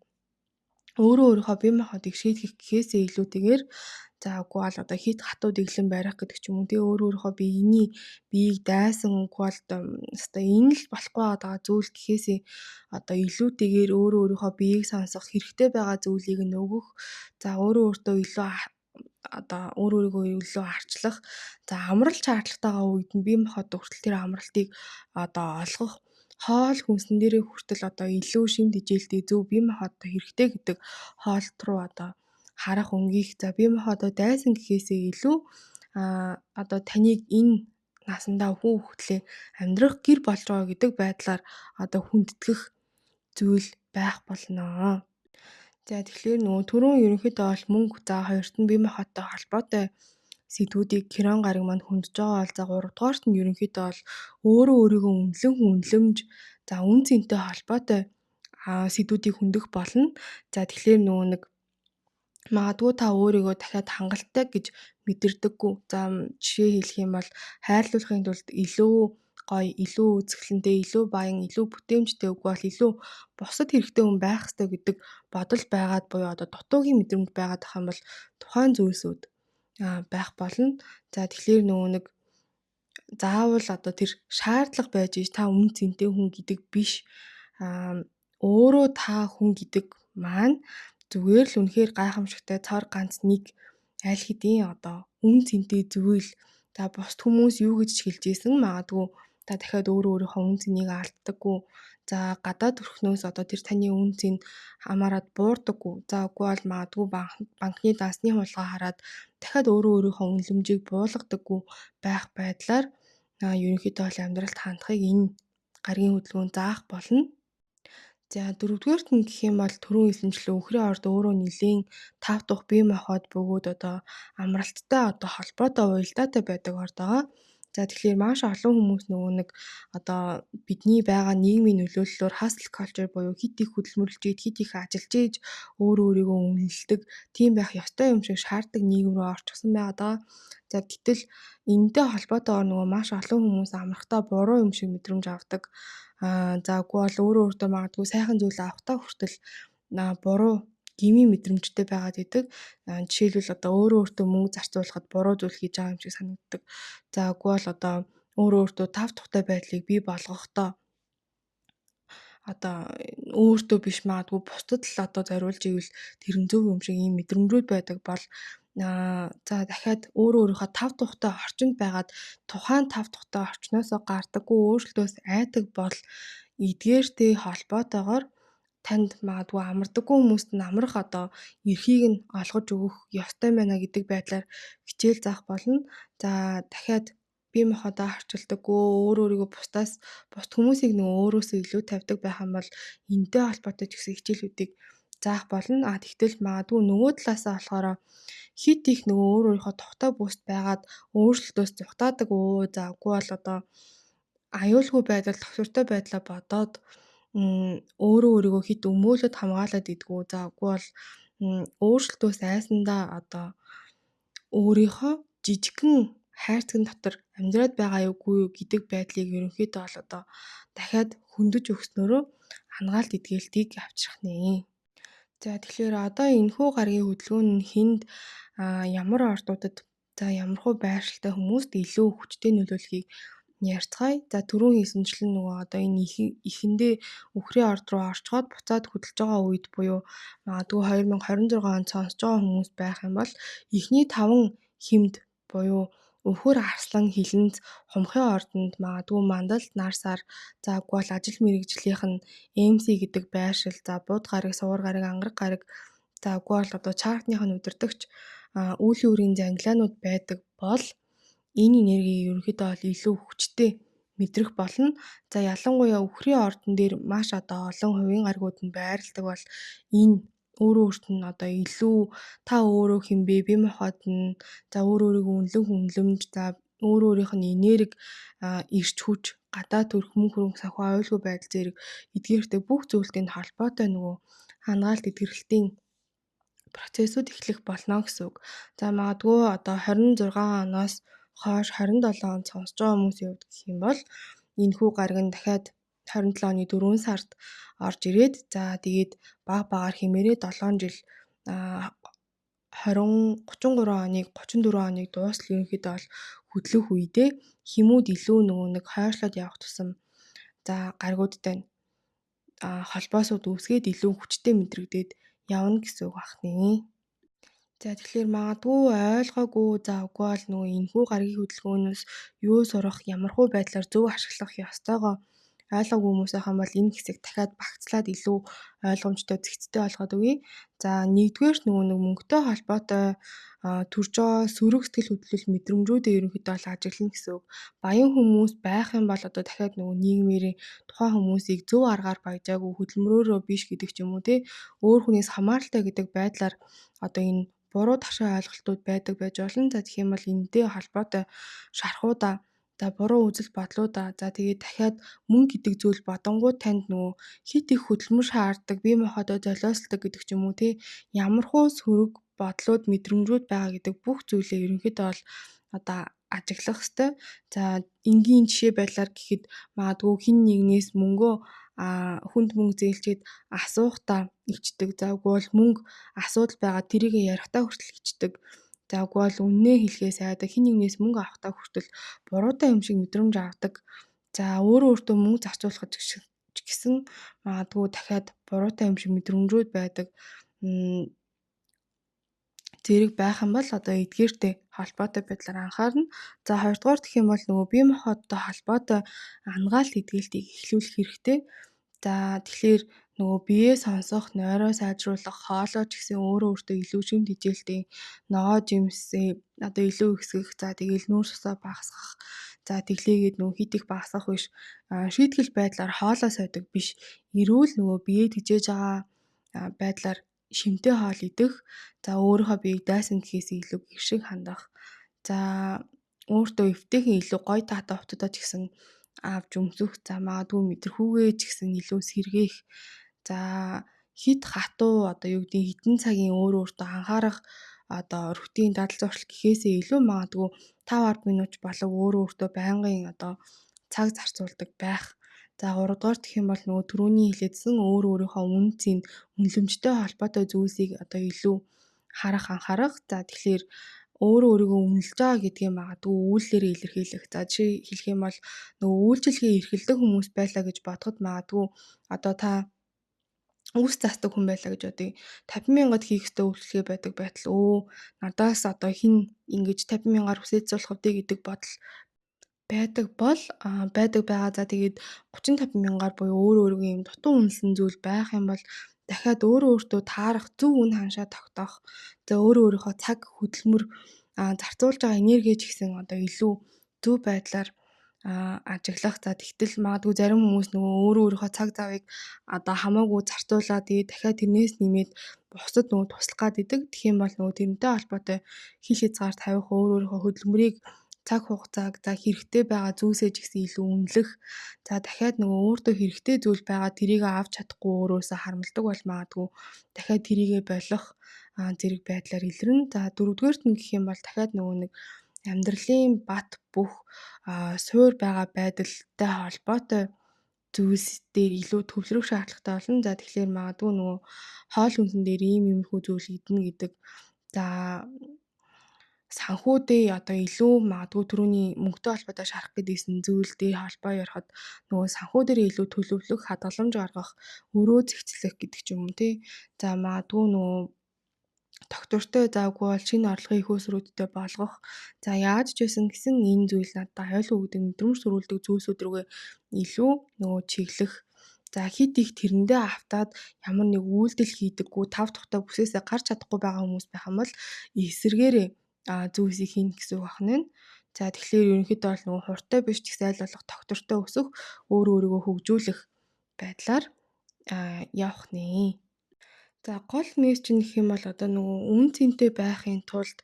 өөрийнхөө бие махбодыг шийдэх гэхээсээ илүүтэйгээр за үгүй бол одоо хит хатуу дэглэн барих гэдэг ч юм уу тий өөрийнхөө биеийг дайсан үгүй бол одоо энэ л болохгүй байгаа зүйл гэхээсээ одоо илүүтэйгээр өөрийнхөө биеийг сонсох хэрэгтэй байгаа зүйлийг нь өгөх за өөртөө илүү одоо өөрийгөө илүү арчлах за амралт шаардлагатайгаа үед нь бие махбод хүртэл тэр амралтыг одоо олгох хоол хүнсэн дээрээ хүртэл одоо илүү шим тэжээлтэй зөв бие махбодтой хэрэгтэй гэдэг хоолт руу одоо харах өнгийх за бие махбодоо дайсан гэхээсээ илүү одоо таныг энэ насандаа хүү хөлтлээ амьдрах гэр болж байгаа гэдэг байдлаар одоо хүндэтгэх зүйл байх болно. За тэгэхээр нөгөө түрүүн ерөнхийдөө бол мөнгө за хоёрт нь бие махбодтой холбоотой сэдвүүдийг Кирон гариг манд хөндөж байгаа бол за 3 дугаарт нь ерөнхийдөө бол өөрийгөө үнэлэмж за үн цэнтэй холбоотой сэдвүүдийг хөндөх болно. За тэгэхээр нөгөө нэг магадгүй та өөрийгөө дахиад хангалттай гэж мэдэрдэггүй. За жишээ хэлэх юм бол хайрлуулахын тулд илүү гоё, илүү үзэсгэлэнтэй, илүү баян, илүү бүтээмжтэй үгүй бол илүү бусад хэрэгтэй хүн байх ёстой гэдэг бодол байгаад буюу одоо дутуугийн мэдрэмж байгаад ах юм бол тухайн зүйлсүүд байх болно. За тэгэхээр нөгөө нэг заавал одоо тэр шаардлага байж иж та үн цэнтэй хүн гэдэг биш. Өөрөө та хүн гэдэг маань зүгээр л үнэхээр гайхамшигтай цор ганц нэг аль хэдийн одоо үн цэнтэй зүйл за бусад хүмүүс юу гэж ч хэлж ийсэн магадгүй та дахиад өөрийнхөө үн цэнийг алддаггүй. За гадаад өрхнөөс одоо тэр таны үн цэн хамаарад буурдаггүй. За үгүй бол магадгүй банкны дансны хулгай хараад дахиад өөрийнхөө үнэлэмжийг буулгадаггүй байх байдлаар ерөнхийдөө бол амьдралд хандахыг энэ гаргийн хөдөлгөөн заах болно. За дөрөвдүгээрт нь гэх юм бол түрүүн хэлсэнчлэн үхрийн орд өөрөө нэлээд тав тух бие махбод бөгөөд одоо амралттай одоо холбоотой уялдаатай байдаг орд байгаа. За тэгэхээр маш олон хүмүүс нөгөө нэг одоо бидний байгаа нийгмийн нөлөөллөөр hustle culture буюу хит их хөдөлмөрлөж ийд хит их ажиллаж ийж өөрийгөө үнэлдэг тийм байх ёстой юм шиг шаарддаг нийгэм рүү орчихсон байгаа даа. За гэтэл энэтэй холбоотойгоор нөгөө маш олон хүмүүс амрахтаа буруу юм шиг мэдрэмж авдаг. За үгүй бол өөртөө магадгүй сайхан зүйл авахтаа хүртэл буруу гмийн мэдрэмжтэй байгаад идэг. Жишээлбэл одоо өөртөө мөнгө зарцуулахад буруу зүйл хийж байгаа юм шиг санагддаг. За үгүй бол одоо өөртөө тав тухтай байдлыг бий болгохдоо одоо өөртөө биш магадгүй бусдад л одоо зориулж ивэл тэр нь зөв юм шиг ийм мэдрэмжүүд байдаг бол за дахиад өөрийнхөө тав тухтай орчинд байгаад тухайн тав тухтай орчноосоо гардаггүй өөрчлөлтөөс айдаг бол эдгээртэй холбоотойгоор танд магадгүй амардаггүй хүмүүст нь амрах одоо эрхийг нь олгож өгөх ёстой байна гэдэг байдлаар хичээл заах болно. За дахиад бие махбодоо харчилдаггүй өөрийгөө бусдаас бусд хүмүүсийг нөгөө өөрөөсөө илүү тавьдаг байх юм бол энэтэй холбоотой ч гэсэн хичээлүүдийг заах болно. Тэгтэл магадгүй нөгөө талаасаа болохоор хит их нөгөө өөрийнхөө тухтай бүст байгаад өөрчлөлтөөс зүхтаадаг за үгүй бол одоо аюулгүй байдал тогтвортой байдлаа бодоод өөрийгөө хит өмөөлөд хамгаалаад идэггүй за үгүй бол өөрчлөлтөөс айсандаа одоо өөрийнхөө жижигхэн хайрцаг дотор амьдраад байгаа юугүй юу гэдэг байдлыг ерөнхийдөө бол одоо дахиад хөндөж өгснөөрөө хангаалт эдгээлтийг авчрах нэ. За тэгэхээр одоо энэхүү гаргийн хөдөлгөөн нь хүнд ямар ордуудад за ямархуу байршилтай хүмүүст илүү хүчтэй нөлөөлөхийг ярьцгаая. За түрүүн хийсэнчлэн нөгөө одоо энэ эхэндээ үхрийн орд руу орчход буцаад хөдөлж байгаа үед буюу магадгүй 2026 онд сонсож байгаа хүмүүс байх юм бол эхний 5 хэмд буюу өвхөр арслан хилэнц хумхын ордонд магадгүй мандалд нарсаар за үгүй бол ажил мэргэжлийнх нь MC гэдэг байршил за бууд гараг суур гараг ангараг гараг за үгүй бол одоо чартных нь удирдагч үүлийн үрийн зангилаанууд байдаг бол энэ энергийг ерөнхийдөө бол илүү хүчтэй мэдрэх болно. За ялангуяа үхрийн ордон дээр маш одоо олон хувийн гаригууд нь байрладаг бол энэ өөрт нь одоо илүү та өөрөө хинбэ бие махбод нь за өөрийгөө үнэлэх үнэлэмж за өөрийнх нь энерги ирч хүч гадаад төрх мөнх хөрөнгө санхүү аюулгүй байдал зэрэг эдгээртэй бүх зүйлтэй холбоотой нөгөө хангаалт эдгэрэлтийн процессыг эхлэх болно гэсэн үг. За магадгүй одоо 26 оноос хойш 27 онд сонсож байгаа хүмүүсийн хувьд гэх юм бол энэхүү гариг нь дахиад 27 оны 4 сард орж ирээд за тэгээд баг багаар хэмээрээ 7 жил 33 оныг 34 оныг дуустал ерөнхийдөө бол хөдлөх үедээ хүмүүд илүү нөгөө нэг хойшлоод явах тусам за гаригуудтай холбоосууд үүсгээд илүү хүчтэй мэдрэгдээд явна гэсэн үг байна. За тэгэхээр магадгүй ойлгоогүй за үгүй бол нөгөө энэхүү гаргийн хөдөлгөөнөөс юу сурах, ямархуу байдлаар зөв ашиглах ёстойгоо ойлгоогүй хүмүүс байх юм бол энэ хэсэг дахиад багцлаад илүү ойлгомжтой зэгцтэй болгоод өгье. За нэгдүгээр нөгөө нэг мөнгөтэй холбоотой төрж байгаа сөрөг сэтгэл хөдлөл мэдрэмжүүдээ ерөнхийдөө бол ажиглана гэсэн үг. Баян хүмүүс байх юм бол одоо дахиад нөгөө нийгмээр тухайн хүмүүсийг зөв аргаар баяжаагүй хөдөлмөрөөрөө биш гэдэг ч юм уу те өөр хүнээс хамааралтай гэдэг байдлаар одоо энэ буруу таршаа ойлголтууд байдаг байж болно. За тэгэх юм бол энэтэй холбоотой шархуудаа за буруу үзэл бодлуудаа за тэгээд дахиад мөнгө гэдэг зүйл бодонгууд танд нөгөө хит их хөдөлмөр шаарддаг бие махбодоо золиослдог гэдэг ч юм уу те ямархуу сөрөг бодлууд мэдрэмжүүд байгаа гэдэг бүх зүйлээ ерөнхийдөө бол одоо ажиглах ёстой. За энгийн жишээ байдлаар гэхэд магадгүй хин нэгнээс мөнгөө хүнд мөнгө зээлчээд асуухтаа ичдэг. За үгүй бол мөнгө асуудал байгаа тэрийг яриахтаа хүртэл ичдэг. За үгүй бол үннээ хэлхээс айдаг хин нэгнээс мөнгө авахтаа хүртэл буруутай юм шиг мэдрэмж авдаг. За өөртөө мөнгө зарцуулахад ч гэсэн магадгүй дахиад буруутай юм шиг мэдрэмжүүд байдаг. зэрэг байх юм бол одоо эдгээртэй холбоотой байдлаар анхаарна. За хоёрдугаар гэх юм бол нөгөө бие махбодтой холбоотой ангаалт эдгээлтийг эхлүүлэх хэрэгтэй. За тэгэхээр нөгөө биеэ сонсох, нойроо сайжруулах, хоолой ч гэсэн өөрөө өөртөө илүү шимт хичээлтэй, ногоо жимсээ одоо илүү ихсгэх, за тэгээл нүүрс тусаа багасгах. За тэглээгээд нөгөө хит их багасгах биш шийтгэл байдлаар хоолоо сойдог биш. Эрүүл нөгөө биеэ тэжээж байгаа байдлаар шимтэй хоол идэх. За өөрийнхөө биеийг дайсан гэхээс илүү гэршиг хандах. За өөртөө эвтэйхэн илүү гоё таатай хувцастай ч гэсэн авч өмсөх. За магадгүй мэдрэхүүгээ ч гэсэн илүү сэргээх. За хит хатуу одоо юу гэдгийг хитэн цагийн өөртөө анхаарах одоо рутин дадал зуршил гэхээсээ илүү магадгүй 5-10 минут болов өөртөө байнгын одоо цаг зарцуулдаг байх. За 3 дугаар гэх юм бол нөгөө түрүүний хэлээдсэн өөрийнхөө үнцийн үнэлэмжтэй холбоотой зүйлсийг одоо илүү харах анхаарах. За тэгэхээр өөрийгөө үнэлж байгаа гэдгээ магадгүй үйлдэлээр илэрхийлэх. За жишээ хэлэх юм бол нөгөө үйлчлэгээ эрхэлдэг хүмүүс байлаа гэж бодоход магадгүй одоо та үс засдаг хүн байлаа гэж бодъё. 50,000-ад хийх ёстой үйлчлэгээ байдаг байтал надаас одоо хэн ингэж 50,000-аар хүсээцүүлэх вэ гэдэг бодол байдаг бол байдаг байгаа. За тэгээд 35,000-аар буюу өөрийгөө юм дутуу үнэлсэн зүйл байх юм бол дахиад өөртөө таарах, зөв үн ханшаа тогтоох. За өөрийнхөө цаг хөдөлмөр зарцуулж байгаа энерги ч гэсэн одоо илүү зөв байдлаар ажиглах. За тэгтэл магадгүй зарим хүмүүс нөгөө өөрийнхөө цаг завыг одоо хамаагүй зарцуулаад тэгээд дахиад тэрнээс нэмээд бусад нөгөө туслах гад идэг. Тэгэх юм бол нөгөө тэрнтэй холбоотой хил хязгаар тавих өөрийнхөө хөдөлмөрийг цаг хугацааг за хэрэгтэй байгаа зүйлсээ ч гэсэн илүү үнэлэх. За дахиад нөгөө өөртөө хэрэгтэй зүйл байгаа тэрийг авч чадахгүй өөрөөсөө харамлдаг бол магадгүй дахиад тэрийгэ болох зэрэг байдлаар илэрнэ. За дөрөвдүгээрт нь гэх юм бол дахиад нөгөө нэг амьдралын бат бөх суур байгаа байдалтай холбоотой зүйлс дээр илүү төвлөрөх шаардлагатай болно. За тэгэхээр магадгүй нөгөө хоол хүнсэн дээр иймэрхүү зүйл идэнэ гэдэг. За санхүүдээ одоо илүү магадгүй түрүүний мөнгөтэй холбоотой шарах гэдгийгсэн зүйл дээр холбоо ярихад нөгөө санхүү дээр илүү төлөвлөх, хадгаламж гаргах, өрөө зэгцлэх гэдэг ч юм уу тий. За магадгүй нөгөө доктортой завгүй бол шинэ орлогын их усруудтай болгох. За яаж ч байсан гэсэн энэ зүйл надад аюулгүй гэдэг мэдрэмж төрүүлдэг зүйлсүүд рүүгээ илүү нөгөө чиглэх. За хит их тэрэндээ автаад ямар нэг үйлдэл хийдэггүй тав тухтай бүсээсээ гарч чадахгүй байгаа хүмүүс байх юм бол эсэргээрээ зүйлсийг хийнэ гэсэн үг ахна. За тэгэхээр ерөнхийдөө бол нөгөө хурдтай биш ч гэсэн аль болох доктортой өсөх, өөрийгөө хөгжүүлэх байдлаар явах нэ. За гол мессеж нь гэх юм бол одоо нөгөө үн цэнтэй байхын тулд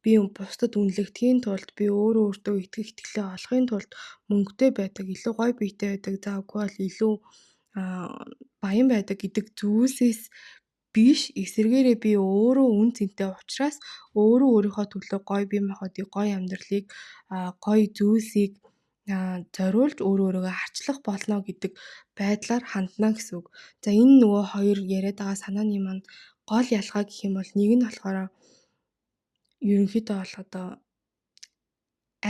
би бусдад үнэлэгдэхийн тулд би өөртөө итгэх итгэлээ олохын тулд мөнгөтэй байдаг, илүү гоё биетэй байдаг, за үгүй бол илүү баян байдаг гэдэг зүйлсээс биш эсэргээрээ би өөрөө үн цэнтэй учраас өөрөө өөрийнхөө төлөө гоё бие махбодыг, гоё амьдралыг, гоё зүйлсийг зориулж өөрийгөө арчлах болно гэдэг байдлаар хандна гэсэн үг. За энэ нөгөө хоёр яриад байгаа санааны маань гол ялгаа гэх юм бол нэг нь болохоор ерөнхийдөө бол одоо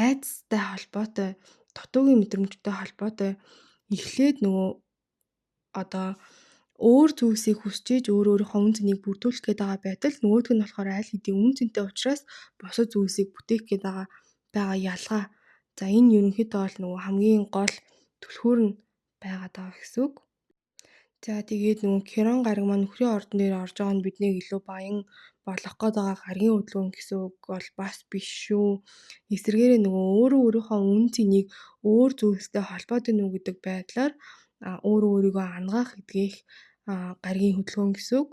айдастай холбоотой, дутуугийн мэдрэмжтэй холбоотой эхлээд нөгөө одоо өөр зүйлсийг хүсэж ийж өөрийнхөө үн цэнийг бүрдүүлэх гээд байгаа байтал нөгөөх нь болохоор аль хэдийн үн цэнтэй учраас бусад зүйлсийг бүтээх гээд байгаа ялгаа. За энэ ерөнхийдөө бол нөгөө хамгийн гол түлхүүр нь байгаад байгаа гэсэн үг. За тэгээд нөгөө Кирон гараг маань нөхрийн ордон дээр орж байгаа нь биднийг илүү баян болох гээд байгаа гаргийн хөдөлгөөн гэсэн үг бол бас биш шүү. Эсвэргээрээ нөгөө өөрийнхөө үн цэнийг өөр зүйлстэй холбоотой нү гэдэг байдлаар өөрийгөө ангаах гэдгийг гаргийн хөдөлгөөн гэсэн үг.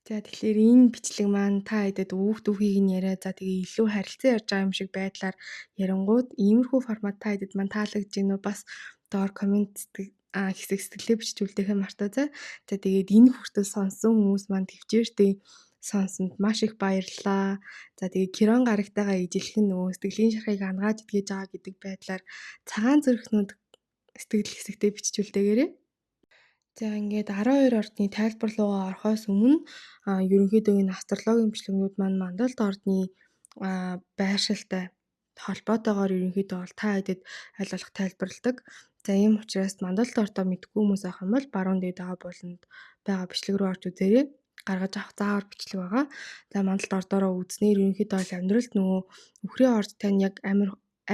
За тэгэхээр энэ бичлэг маань та хэдэд түүхийг нь яриа. За тэгээ илүү харилцан ярьж байгаа юм шиг байдлаар ярангууд иймэрхүү формат та хэдэд маань таалагдж байна уу? Бас доор комент хэсэг сэтгэлээ бичиж үлдээхээ мартаа. За тэгээд энэ хүртэл сонссон хүмүүс маань төвчээртэй сонсонд маш их баярлалаа. За тэгээд Кирон гарагтайгаа ижилхэн нөгөө сэтгэлийн шархыг ангааж идгээж байгаа гэдэг байдлаар цагаан зүрхнүүд сэтгэл хэсэгтээ бичиж үлдээгээрэй. За ингээд 12 ордны тайлбар руугаа орохоос өмнө ерөнхийдөө энэ астрологийн бичлэгнүүд маань мандалт ордны байршилтай холбоотойгоор ерөнхийдөө бол та хэдэд аль болох тайлбарладаг. За ийм учраас мандалт ордоо мэдгүй хүмүүс авах юм бол баруун дээд байгаа болонд байгаа бичлэг рүү орж үзээрэй. гаргаж авах заавар бичлэг байгаа. За мандалд ордороо үзнээр ерөнхийдөө бол амьдралд нөгөө үхрийн орд тань яг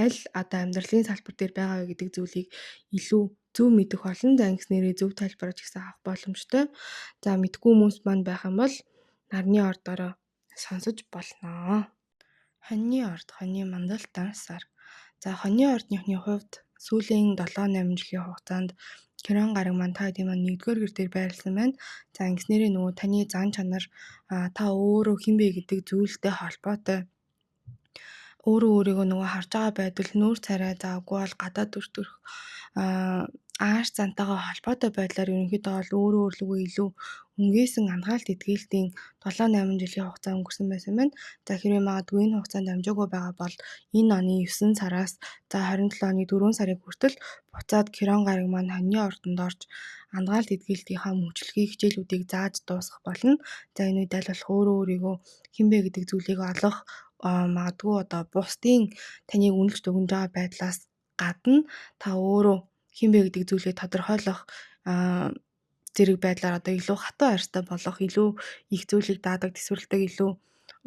аль одоо амьдралын салбар дээр байгаа вэ гэдэг зүйлийг илүү зөв мэдэх болно. За ингэснээрээ зөв тайлбарж гисэн авах боломжтой. За мэдгүй хүмүүс маань байх юм бол нарны ордороо сонсож болно. Хоньны орд, хоньны мандал, дан сар. За хоньны ордныхны хувьд сүүлийн 7-8 жилийн хугацаанд Кирон гараг маань та хэдийн маань 1-р гэр дээр байрласан байна. За ингэснээрээ нөгөө таны зан чанар та өөрөө хэн бэ гэдэг зүйлтэй холбоотой өөрөө өөрийгөө нөгөө харж байгаа байдал нүүр царай заагүй бол гадаад дүр төрх ааш зантайгаа холбоотой байдлаар ерөнхийдөө бол өөрөө өөрлөгөө илүү өнгөөсөн ангаалт этгээлтийн 7-8 жилийн хугацаа өнгөрсөн байсан байна. За хэрвээ магадгүй энэ хугацаанд амжаагүй байгаа бол энэ оны 9 сараас за 27 оны 4 сарын хүртэл буцаад Кирон гараг маань хоньны ордонд орж ангаалт этгээлтийнхаа мөчлөгийг хичээлүүдийг зааж дуусгах болно. За энэ үед аль болох өөрөө өөрийгөө хэн бэ гэдэг зүйлийг олох магадгүй одоо бусдын таныг үнэлж дүгнж байгаа байдлаас гадна та өөрөө хэн бэ гэдэг зүйлийг тодорхойлох зэрэг байдлаар одоо илүү хатуу арьстай болох, илүү их зүйлийг даадаг, төсвөрлөдөг, илүү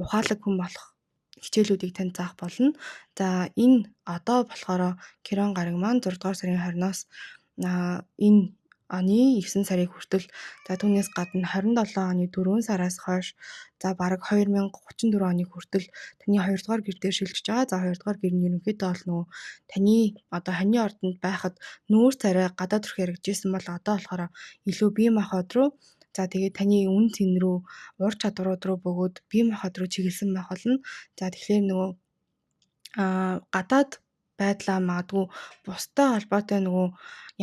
ухаалаг хүн болох хичээлүүдийг танд заах болно. За энэ одоо болохоор Кирон гараг маань 6 дугаар сарын 20-оос энэ оны 9 сарын хүртэл за түүнээс гадна 27 оны 4 сараас хойш за бараг 2034 оны хүртэл таны 2 дугаар гэр дээр шилжиж байгаа. За 2 дугаар гэр нь ерөнхийдөө бол нөгөө таны одоо хоньны ордонд байхад нүүр царай гадаад төрх яригдчихсэн бол одоо болохоор илүү бие махбод руу за тэгээд таны үн цэн рүү ур чадварууд руу бөгөөд бие махбод руу чиглэсэн байх болно. За тэгэхээр нөгөө гадаад байдлаа магадгүй бустай холбоотой нөгөө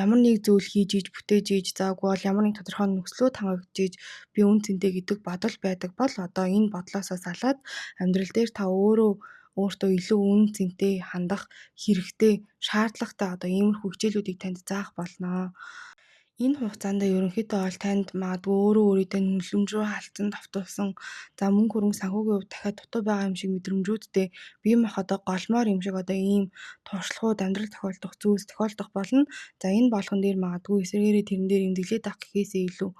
ямар нэг зүйл хийж иж бүтээж иж заагүй бол ямар нэг тодорхой нөхцлөө хангагдж иж би үн цэнтэй гэдэг бодол байдаг бол одоо энэ бодлоосоо салаад амьдрал дээр та өөртөө илүү үн цэнтэй хандах хэрэгтэй шаардлагатай одоо иймэрхүү хичээлүүдийг танд заах болно. Энэ хугацаанд ерөнхийдөө бол танд магадгүй өөрөө өөрийгөө нүлэмж рүү халдсан давтуулсан за мөнгө хөрөнгө санхүүгийн хувьд дахиад дутуу байгаа юм шиг мэдрэмжүүдтэй бие махбодоо голмоор юм шиг одоо ийм туршлагууд амьдрал тохиолдох зүйлс тохиолдох болно. За энэ болгон дээр магадгүй эсрэгээрээ тэрэн дээр имдэглээд авах гэхээсээ илүү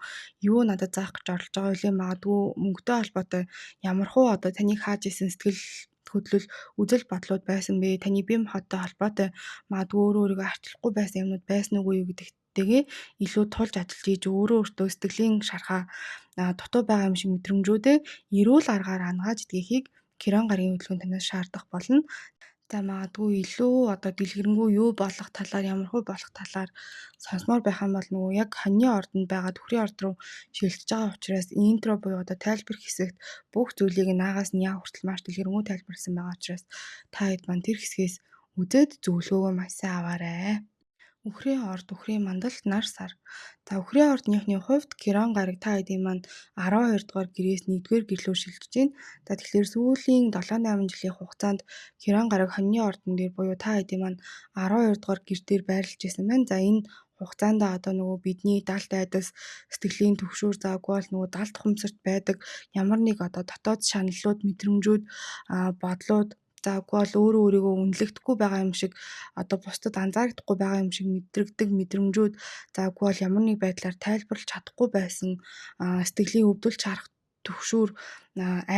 юу надад заах гэж оролж байгаа вэ? Магадгүй мөнгөтэй холбоотой ямархуу одоо таныг хааж исэн сэтгэл хөдлөл үзэл бодлууд байсан бэ? Таны бие махбодтой холбоотой магадгүй өөрийгөө арчлахгүй байсан юмнууд байсан уу юу гэдэг тэгээ илүү тулж ажиллаж ийж өөрөө өөртөө сэтгэлийн шархаа дутуу байгаа юм шиг мэдрэмжүүдээ эрүүл аргаар хангааж идгэхийг Кирон гарагийн хөдөлгөөн танаас шаардах болно. За магадгүй илүү одоо дэлгэрэнгүй юу болох талаар ямархуу болох талаар сонсомоор байх юм бол нөгөө яг хоньны ордонд байгаа төхрийн орд руу шилжиж байгаа учраас интро буюу одоо тайлбар хэсэгт бүх зүйлийг наагаас нь яа хүртэл маш дэлгэрэнгүй тайлбарласан байгаа учраас та хэд маань тэр хэсгээс үзээд зөвлөгөөгөө маш сайн аваарай. Үхрийн орд, үхрийн мандал, нар сар. За үхрийн ордныхны хувьд Кирон гараг та хэдийн маань 12 дугаар гэрээс 1-р гэрлөө шилжиж байна. За тэгэхээр сүүлийн 7-8 жилийн хугацаанд Кирон гараг хоньны ордон дээр буюу та хэдийн маань 12 дугаар гэр дээр байрлаж байсан байна. За энэ хугацаанд одоо нөгөө бидний далд айдас сэтгэлийн төвшөр заагүй бол нөгөө далд ухамсарт байдаг ямар нэг одоо дотоод шаналлууд, мэдрэмжүүд, бодлууд заагүй бол өөрөө өөрийгөө үнэлэгдэхгүй байгаа юм шиг одоо бусдад анзаарахгүй байгаа юм шиг мэдрэгдэг мэдрэмжүүд заагүй бол ямар нэг байдлаар тайлбарлаж чадахгүй байсан сэтгэлийн өвдөлт шарах төвшөр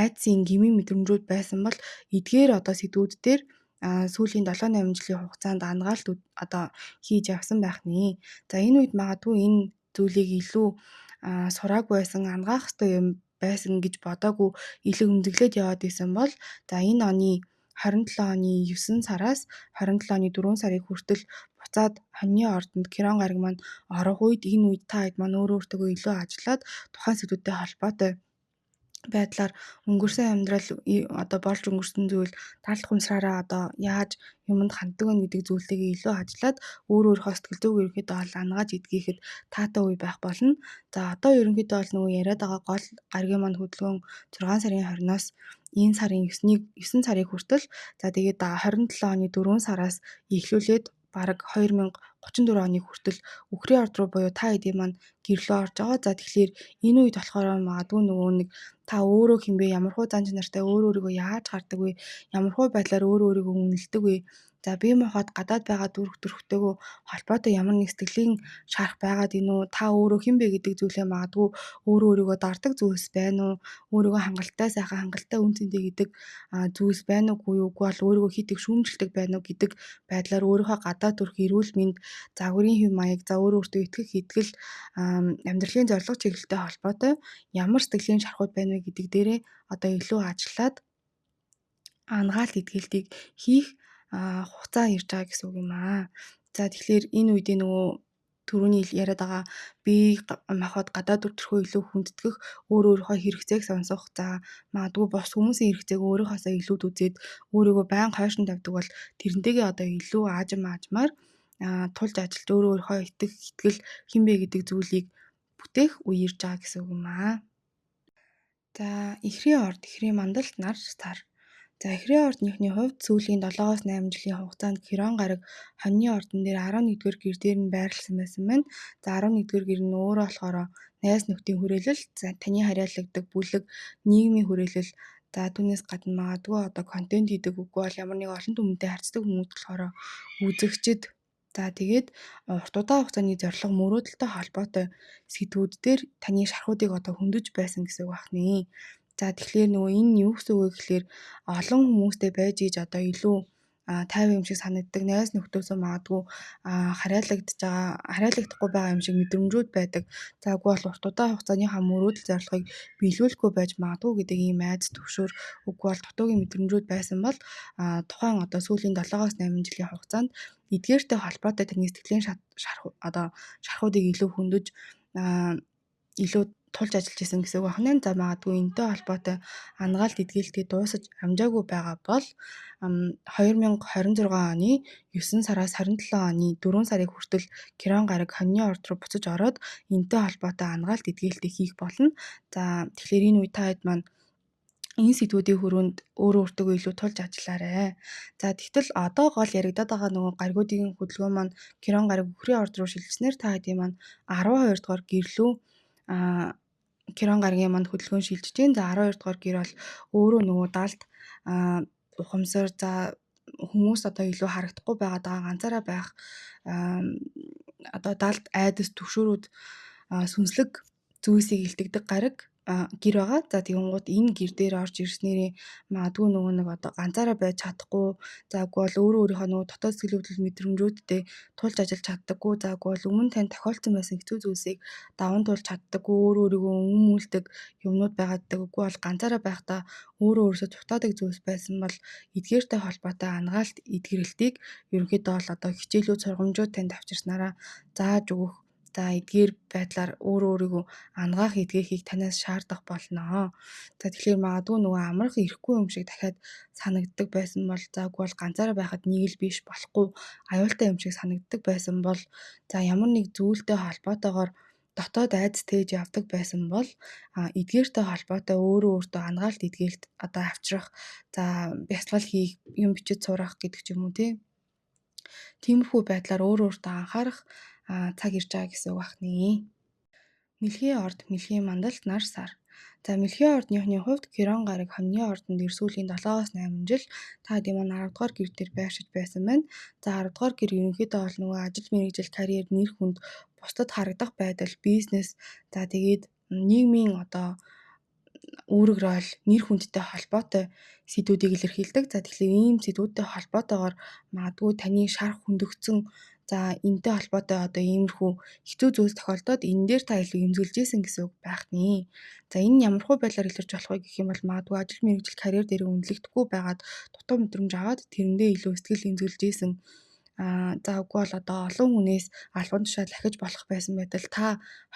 айдсын гмийн мэдрэмжүүд байсан бол эдгээр одоо сэдвүүд дээр сүүлийн 7-8 жилийн хугацаанд ангаалт одоо хийж явсан байх нэ. За энэ үед магадгүй энэ зүйлийг илүү сураагүй байсан ангаах хэрэгтэй юм байсан гэж бодоагүй илүү өмдөглөөд яваад исэн бол за энэ оны 27 оны 9 сараас 27 оны 4 сарын хүртэл буцаад хоньны ордонд Кирон гараг маань орох үед энэ үед та хэд маань өөртөө илүү ажиллаад тухайн сэдвүүтэй холбоотой байдлаар өнгөрсөн амьдрал одоо болж өнгөрсөн зүйл талд хумсраараа одоо яаж юмд ханддаг вэ гэдэг зүйлтэйгээ илүү ажиллаад өөрийнхөө сэтгэл зүйг ерөнхийдөө бол ангааж идгээхэд таатай үе байх болно. За одоо ерөнхийдөө бол нөгөө яриад байгаа гол гарагийн маань хөдөлгөөн 6 сарын 20-оос энэ сарын 9 сарын хүртэл за тэгээд 27 оны 4 сараас эхлүүлээд бараг 2034 оны хүртэл үхрийн орд руу буюу та хэдийн маань гэрлөө орж байгаа. За тэгэхээр энэ үед болохоор магадгүй нөгөө нэг та өөрөө хэн бэ? Ямархуу зан чанартай өөрийгөө яаж хардаг вэ? Ямархуу байдлаар өөрийгөө үнэлдэг вэ? За бие махбод гадаад байгаа дүрх төрхтэйгөө холбоотой ямар нэг сэтгэлийн шарах байгаад ийн үү? Та өөрөө хэн бэ гэдэг зүйлээ магадгүй өөрөө өөрийгөө дардаг зүйлс байна уу? Өөрийгөө хангалттай сайхан хангалттай үн цэнтэй гэдэг зүйлс байна уугүй юу? Үгүй бол өөрийгөө хит их шүүмжилдэг байна уу гэдэг байдлаар өөрийнхөө гадаад дүрх, эрүүл мэнд, загварын хэв маяг, за өөрөө өөртөө итгэх итгэл, амьдралын зорилго чиглэлтэй холбоотой ямар сэтгэлийн шарахууд байна вэ гэдэг дээрээ одоо илүү ажиллаад ангаалт этгэлтийг хийх хугацаа ирж байгаа гэсэн үг юм аа. За тэгэхээр энэ үедээ нөгөө түрүүний яриад байгаа бие махбод гадаад төрхөө илүү хүндэтгэх, өөрийнхөө хэрэгцээг сонсох, за магадгүй бос хүмүүсийн хэрэгцээг өөрийнхоосоо илүүд үзээд өөрийгөө байнга хойшин тавьдаг бол тэрнтэйгээ одоо илүү аажмаар тулж ажиллаж өөрийнхөө итгэх, итгэл хэн бэ гэдэг зүйлийг бүтээх үе ирж байгаа гэсэн үг юм аа. За эхрийн орд, эхрийн мандалт, нар сар. За эхрийн ордныхны хувьд сүүлийн 7-8 жилийн хугацаанд Хирон гараг хоньны ордон дээр 11-р гэр дээр нь байрласан байсан байна. За 11-р гэр нь өөрөө болохоор найз нөхдийн хүрээлэл, за таны харьяалагддаг бүлэг, нийгмийн хүрээлэл, за түүнээс гадна магадгүй одоо контент хийдэг үгүй бол ямар нэг олон түмэнтэй харьцдаг хүмүүс болохоор үзэгчд, за тэгээд урт удаан хугацааны зорилго мөрөөдөлтэй холбоотой сэдвүүд дээр таны шархуудыг одоо хөндөж байсан гэсэн үг байна. За тэгэхээр нөгөө энэ юу гэсэн үг вэ гэхээр олон хүмүүстэй байж ийж одоо илүү тайван юм шиг санагддаг, найз нөхдөөсөө магадгүй харьяалагдахгүй байгаа юм шиг мэдрэмжүүд байдаг. За үгүй бол урт удаан хугацааныхаа мөрөөдөл зорилгыг биелүүлэхгүй байж магадгүй гэдэг ийм айц төвшөр, үгүй бол дутуугийн мэдрэмжүүд байсан бол тухайн одоо сүүлийн 7-8 жилийн хугацаанд эдгээртэй холбоотой таны сэтгэлийн шархуудыг илүү хөндөж илүү тулж ажиллаж исэн гэсэн үг байна. За магадгүй энэтэй холбоотой ангаалт эдгээлтээ дуусаж амжаагүй байгаа бол 2026 оны 9 сараас 27 оны 4 сарын хүртэл Хирон гараг хоньны орд руу буцаж ороод энэтэй холбоотой ангаалт эдгээлтээ хийх болно. За тэгэхээр энэ үе та хэд маань энэ сэдвүүдийн хүрээнд өөрөө өөртөө илүү тулж ажиллаарай. За тэгтэл одоо гол яригадаад байгаа нөгөө гаригуудын хөдөлгөөн маань Хирон гараг үхрийн орд руу шилжснээр та хэдийн маань 12 дугаар гэрлүү Хирон гарагийн манд хөдөлгөөн шилжиж байна. За 12 дугаар гэр бол өөрөө нөгөө далд ухамсар, за хүмүүс одоо илүү харагдахгүй байгаад байгаа ганцаараа байх одоо далд айдас төвшөрүүд сүнслэг зүйлсийг илтгэдэг гараг гэр байгаа. За тэгэнгუთ энэ гэр дээр орж ирснээрээ магадгүй нөгөө нэг одоо ганцаараа байж чадахгүй, за үгүй бол өөрийнхөө нөгөө дотоод сэтгэл хөдлөл мэдрэмжүүдтэй тулж ажиллаж чаддаггүй, за үгүй бол өмнө тань тохиолдсон байсан хэцүү зүйлсийг даван туулж чаддаггүй, өөрийгөө өмүүлдэг юмнууд байгааддаг. Үгүй бол ганцаараа байхдаа өөрөөсөө цутаадаг зүйлс байсан бол эдгээртэй холбоотой ангаалт эдгэрэлтийг ерөнхийдөө бол одоо хичээлүүд, сургамжууд танд авчирснараа зааж өгөх, за эдгээр байдлаар өөрийгөө ангаах эдгэхийг танаас шаардах болно. За тэгэхээр магадгүй нөгөө амрах ирэхгүй юм шиг дахиад санагддаг байсан бол, за үгүй бол ганцаараа байхад нэг л биш болохгүй аюултай юм шиг санагддаг байсан бол, за ямар нэг зүйлтэй холбоотойгоор дотоод айдас тээж явдаг байсан бол эдгээртэй холбоотой өөртөө ангаалт эдгээлт одоо авчрах, за бясалгал хийх, юм бичиж сурах гэдэг ч юм уу тиймэрхүү байдлаар өөртөө анхаарах цаг ирж байгаа гэсэн үг байна. Мэлхийн орд, мэлхийн мандалт, нар сар. За мэлхийн ордныхны хувьд Хирон гараг хоньны ордон дээр сүүлийн 7-8 жил та хэдийн маань 10 дугаар гэр дээр байршиж байсан байна. За 10 дугаар гэр ерөнхийдөө бол нөгөө ажил мэргэжил, карьер, нэр хүнд, бусдад харагдах байдал, бизнес, за тэгээд нийгмийн одоо үүрэг роль, нэр хүндтэй холбоотой сэдвүүдийг илэрхийлдэг. За тэгэхээр ийм сэдвүүдтэй холбоотойгоор магадгүй таны шарх хөндөгдсөн, за энэтэй холбоотой одоо иймэрхүү хэцүү зүйлс тохиолдоод энэ дээр та илүү эмзэглэж исэн гэсэн үг байх нэ. За энэ нь ямархуу байдлаар илэрч болох вэ гэх юм бол магадгүй ажил мэргэжил, карьер дээр үнэлэгдэхгүй байгаад дутуу мэдрэмж аваад тэрэндээ илүү сэтгэл эмзэглэж исэн. За үгүй бол одоо олон хүнээс албан тушаал ахиж болох байсан байтал та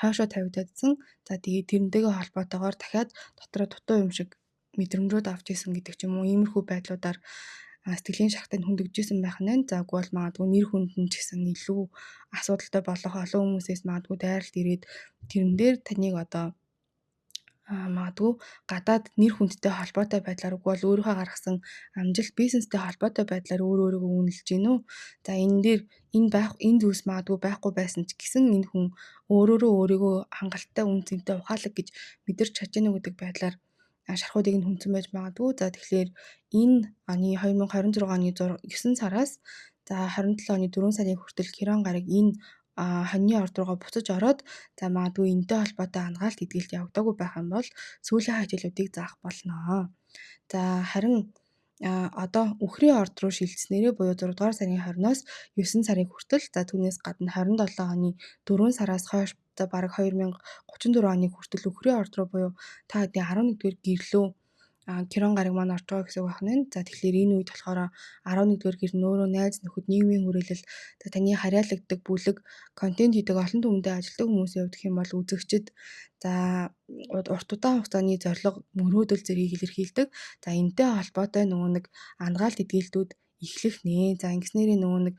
хойшоо тавигдсан. За тэгээд тэрнтэйгээ холбоотойгоор дахиад дотроо дутуу юм шиг мэдрэмжүүд авч исэн гэдэг ч юм уу. Иймэрхүү байдлуудаар сэтгэлийн шахтанд хөндөгжсэн байх нь. За үгүй бол магадгүй нэр хүнд нь ч гэсэн илүү асуудалтай болох олон хүмүүсээс магадгүй дайралт ирээд тэрэн дээр таныг одоо магадгүй гадаад нэр хүндтэй холбоотой байдлаар үгүй бол өөрийнхөө гаргасан амжилт, бизнестэй холбоотой байдлаар өөрийгөө үнэлж гинүү. За энэ зүйлс магадгүй байхгүй байсан ч гэсэн энэ хүн өөрийгөө хангалттай үн цэнтэй ухаалаг гэж мэдэрч чадж гинүү гэдэг байдлаар шархуудыг нь хүндсэн байж магадгүй. За тэгэхээр энэ оны 2026 оны 9 сараас за 27 оны 4 сарын хүртэл Кирон гараг энэ хоньны орд руугаа буцаж ороод за магадгүй энэтэй холбоотой ангаалт идэгэлт явагдаагүй байх юм бол сүүлийн хичээлүүдийг заах болно. За харин одоо үхрийн орд руу шилжснээрээ буюу 6 дугаар сарын 20-оос 9 сарын хүртэл за түүнээс гадна 27 оны 4 сараас хойш за бараг 2034 оны хүртэл үхрийн орд руу буюу та хэдийн 11-р гэрлөө Кирон гараг маань орж байгаа гэсэн үг байна. За тэгэхээр энэ үед болохоор 11-р гэр нь өөрөө найз нөхөд нийгмийн хүрээлэл за таны харьяалагддаг бүлэг контент хийдэг олон түмэндээ ажилладаг хүмүүсийн хувьд гэх юм бол үзэгчд за урт удаан хугацааны зорилго мөрөөдөл зэргийг илэрхийлдэг. За энэтэй холбоотой нөгөө нэг ангаалт идэгээлтүүд эхлэх нэ. За ингэснээрээ нөгөө нэг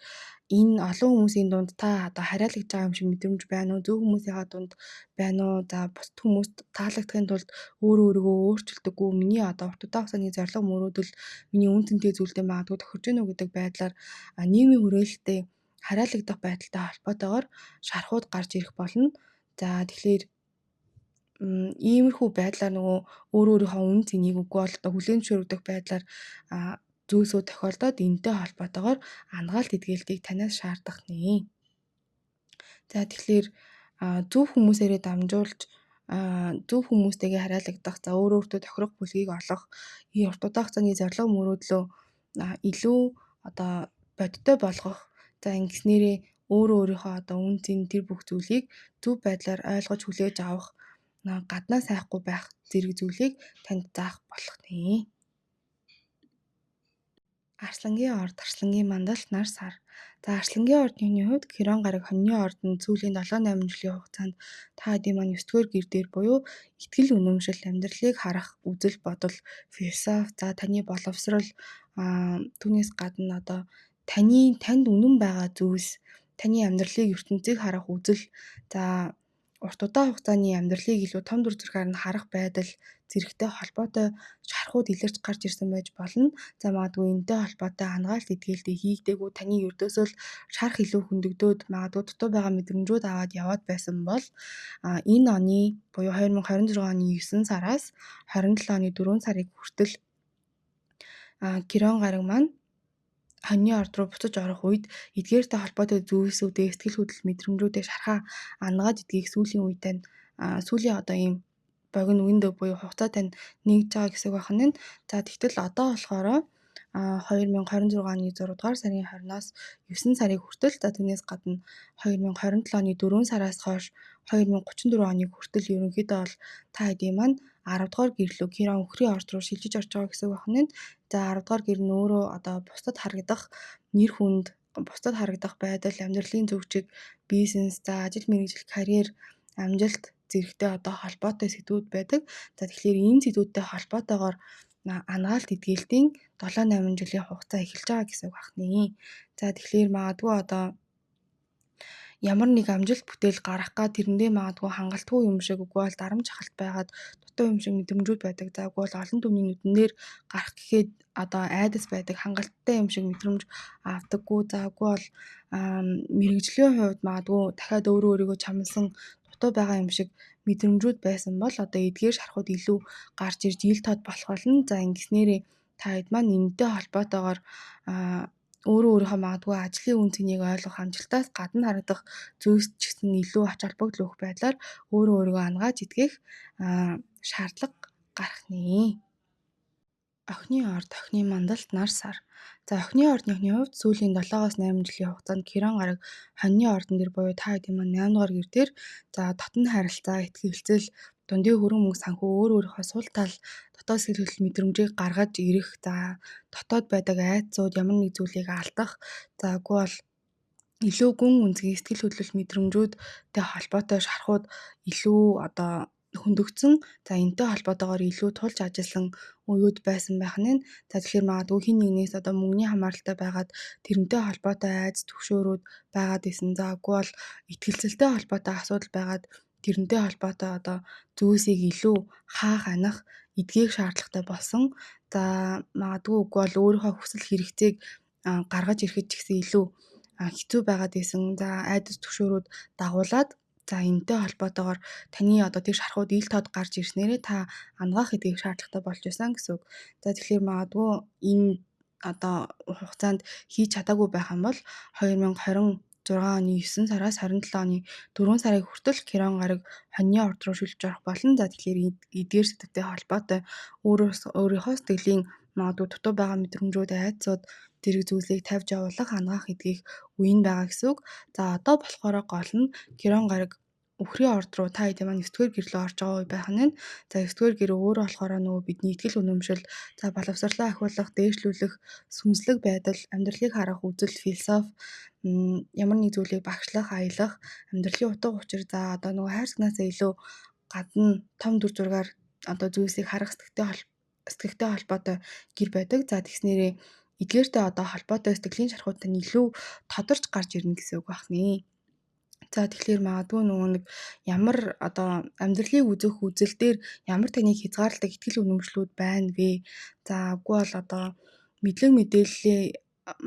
энэ олон хүмүүсийн дунд та одоо харьяалагдж байгаа юм шиг мэдрэмж байна уу? Зөв хүмүүсийнхаа дунд байна уу? За бусад хүмүүст таалагдахын тулд өөрийгөө өөрчилдөггүй миний одоо урт удаан хугацааны зорилго мөрөөдөл миний үн цэнтэй зүйлтэй магадгүй тохирч гэнэ үү гэдэг байдлаар нийгмийн хүрээлэлтэй харьяалагдах байдалтай холбоотойгоор шархууд гарч ирэх болно. За тэгэхээр иймэрхүү байдлаар нөгөө өөрийнхөө үн цэнийг үгүй бол одоо хүлээн зөвшөөрөгдөх байдлаар зүйлсүүд тохиолдоод энэтэй холбоотойгоор ангаалт идэгээлтийг танаас шаардах нэ. За тэгэхээр зөв хүмүүсээрээ дамжуулж зөв хүмүүстэйгээ харьяалагдах за өөртөө тохирох бүлгийг олох урт удаан хугацааны зорилго мөрөөдлөө илүү одоо бодиттой болгох за ингэснээрээ өөрийнхөө одоо үн цэн тэр бүх зүйлийг зөв байдлаар ойлгож хүлээж авах гаднаа сайхгүй байх зэрэг зүйлийг танд заах болох нэ. Арслангийн орд, арслангийн мандалт, нар сар. За арслангийн ордны хувьд Кирон гараг хоньны ордонд сүүлийн 7-8 жилийн хугацаанд та хэдийн маань 9-р гэр дээр буюу итгэл үнэмшил, амьдралыг харах үзэл бодол, философи, за таны боловсрол түүнээс гадна одоо танд үнэн байгаа зүйлс, таны амьдралыг ертөнцийг харах үзэл, за урт удаан хугацааны амьдралыг илүү том дүр зургаар нь харах байдал зэрэгтэй холбоотой шархууд илэрч гарч ирсэн байж болно. За магадгүй энэтэй холбоотой ангаалт идэгээлтийг хийгдээгүй таны ердөөсөө л шарх илүү хөндөгдөөд магадгүй дутуу байгаа мэдрэмжүүд аваад яваад байсан бол энэ оны буюу 2026 оны 9 сараас 27 оны 4 сарын хүртэл Кирон гараг маань хоньны орд руу буцаж орох үед эдгээртэй холбоотой зүйлсүүдээ сэтгэл хөдлөл мэдрэмжүүдээ шархаа ангаад идгийг сүүлийн үедээ сүүлийн одоо ийм богино window буюу хугацаа тань нэгж байгаа гэсэн үг байна. За тэгтэл одоо болохоор 2026 оны 6 дугаар сарын 20-оос 9 сарын хүртэл за түүнээс гадна 2027 оны 4 сараас хойш 2034 оны хүртэл ерөнхийдөө бол та хэдийн маань 10 дугаар гэрлөө Кирон үхрийн орд руу шилжиж орж байгаа гэсэн үг байна. За 10 дугаар гэр нь өөрөө одоо бусдад харагдах нэр хүнд, бусдад харагдах байдал, амьдралын зөвчиг, бизнес, за ажил мэргэжил, карьер, амжилт зэрэгтэй одоо холбоотой сэдвүүд байдаг. За тэгэхээр энэ сэдвүүдтэй холбоотойгоор ангаалт идэгээлтийн 7-8 жилийн хугацаа эхэлж байгаа гэсэн үг байна. За тэгэхээр магадгүй одоо ямар нэг амжилт бүтээл гарах га тэрэндээ магадгүй хангалтгүй юм шиг үгүй бол дарамт шахалт байгаад дутуу юм шиг мэдрэмжүүд байдаг. За үгүй бол олон түмний нүдэн дээр гарах гэхэд одоо айдас байдаг хангалттай юм шиг мэдрэмж авдаггүй. За үгүй бол мэрэгжлийн хувьд магадгүй дахиад өөрийгөө чамлсан дутуу байгаа юм шиг мэдрэмжүүд байсан бол одоо эдгээр шархууд илүү гарч ирж ил тод болох болно. За ингэснээрээ та хэд маань энэтэй холбоотойгоор өөрийнхөө магадгүй ажлын үн цэнийг ойлгох амжилтаас гадна харагдах зүйлс ч гэсэн илүү ач холбогдол өгөх байдлаар өөрийгөө ангааж итгэх шаардлага гарах нэ. Охины орд, охины мандалт, нар сар. За охины ордныхны хувьд сүүлийн 7-8 жилийн хугацаанд Кирон гараг хоньны ордон дээр буюу та хэдийн маань 8 дугаар гэр дээр за дотн харилцаа, итгэвэлцэл, дундын хөрөн мөнгө санхүү өөрийнхөө сул тал дотоод сэтгэл мэдрэмжийг гаргаж ирэх за дотоод байдаг айдсууд ямар нэг зүйлийг алдах за үгүй бол илүү гүн үнцгийн сэтгэл хөдлөл мэдрэмжүүдтэй холбоотой шархууд илүү одоо хөндөгдсөн за энэтэй холбоотойгоор илүү тулж ажилласан үеуд байсан байх нь. За тэгэхээр магадгүй хин нэгнээс одоо мөнгөний хамааралтай байгаад тэрнтэй холбоотой айц төгшөөрүүд байгаад исэн. За үгүй бол итгэлцэлтэй холбоотой асуудал байгаад тэрнтэй холбоотой одоо зүйлсийг илүү хаах анах эдгээх шаардлагатай болсон. За магадгүй үгүй бол өөрийнхөө хүсэл хэрэгцээг гаргаж ирэхэд ч гэсэн илүү хэцүү байгаад исэн. За айдас төгшөөрүүд дагуулад За энэтэй холбоотойгоор таны одоо тэр шархууд ил тод гарч ирснээрээ та ангаах эдгэх шаардлагатай болж байсан гэсэн үг. За тэгэхээр магадгүй энэ одоо хугацаанд хийж чадаагүй байх юм бол 2026 оны 9 сараас 27 оны 4 сарын хүртэл Кирон гараг хоньны орд руу шилжиж орох болно. За тэгэхээр эдгээр сэдвтэй холбоотой өөрийнхөө сэтгэлийн магадгүй дутуу байгаа мэдрэмжүүд, айдсууд зэрэг зүйлсийг тавьж явуулах, ангаах эдгэх үе нь байгаа гэсэн үг. За одоо болохоор гол нь Кирон гараг үхрийн орд руу та хэд маань 9-р гэр рүү орж байгаа үе байх нь. За 9-р гэр өөрөө болохоор нөгөө бидний итгэл үнэмшил, за боловсролоо ахиулах, дээшлүүлэх, сүнслэг байдал, амьдралыг харах үзэл, философи, ямар нэг зүйлийг багшлах, аялах, амьдралын утга учир, за одоо нөгөө хайр сагнаасаа илүү гадна том дүр зургаар одоо зүйлсийг харах сэтгэхтэй холбоотой гэр байдаг. За тэгснээрээ эдгээртэй одоо холбоотой сэтгэлийн шархууд тань илүү тодорч гарч ирнэ гэсэн үг байна. За тэгэхээр магадгүй нөгөө нэг ямар одоо амьдралыг үзэх үзэл дээр ямар таныг хязгаарладаг итгэл үнэмшлүүд байна вэ? За үгүй бол одоо мэдлэг мэдээллээ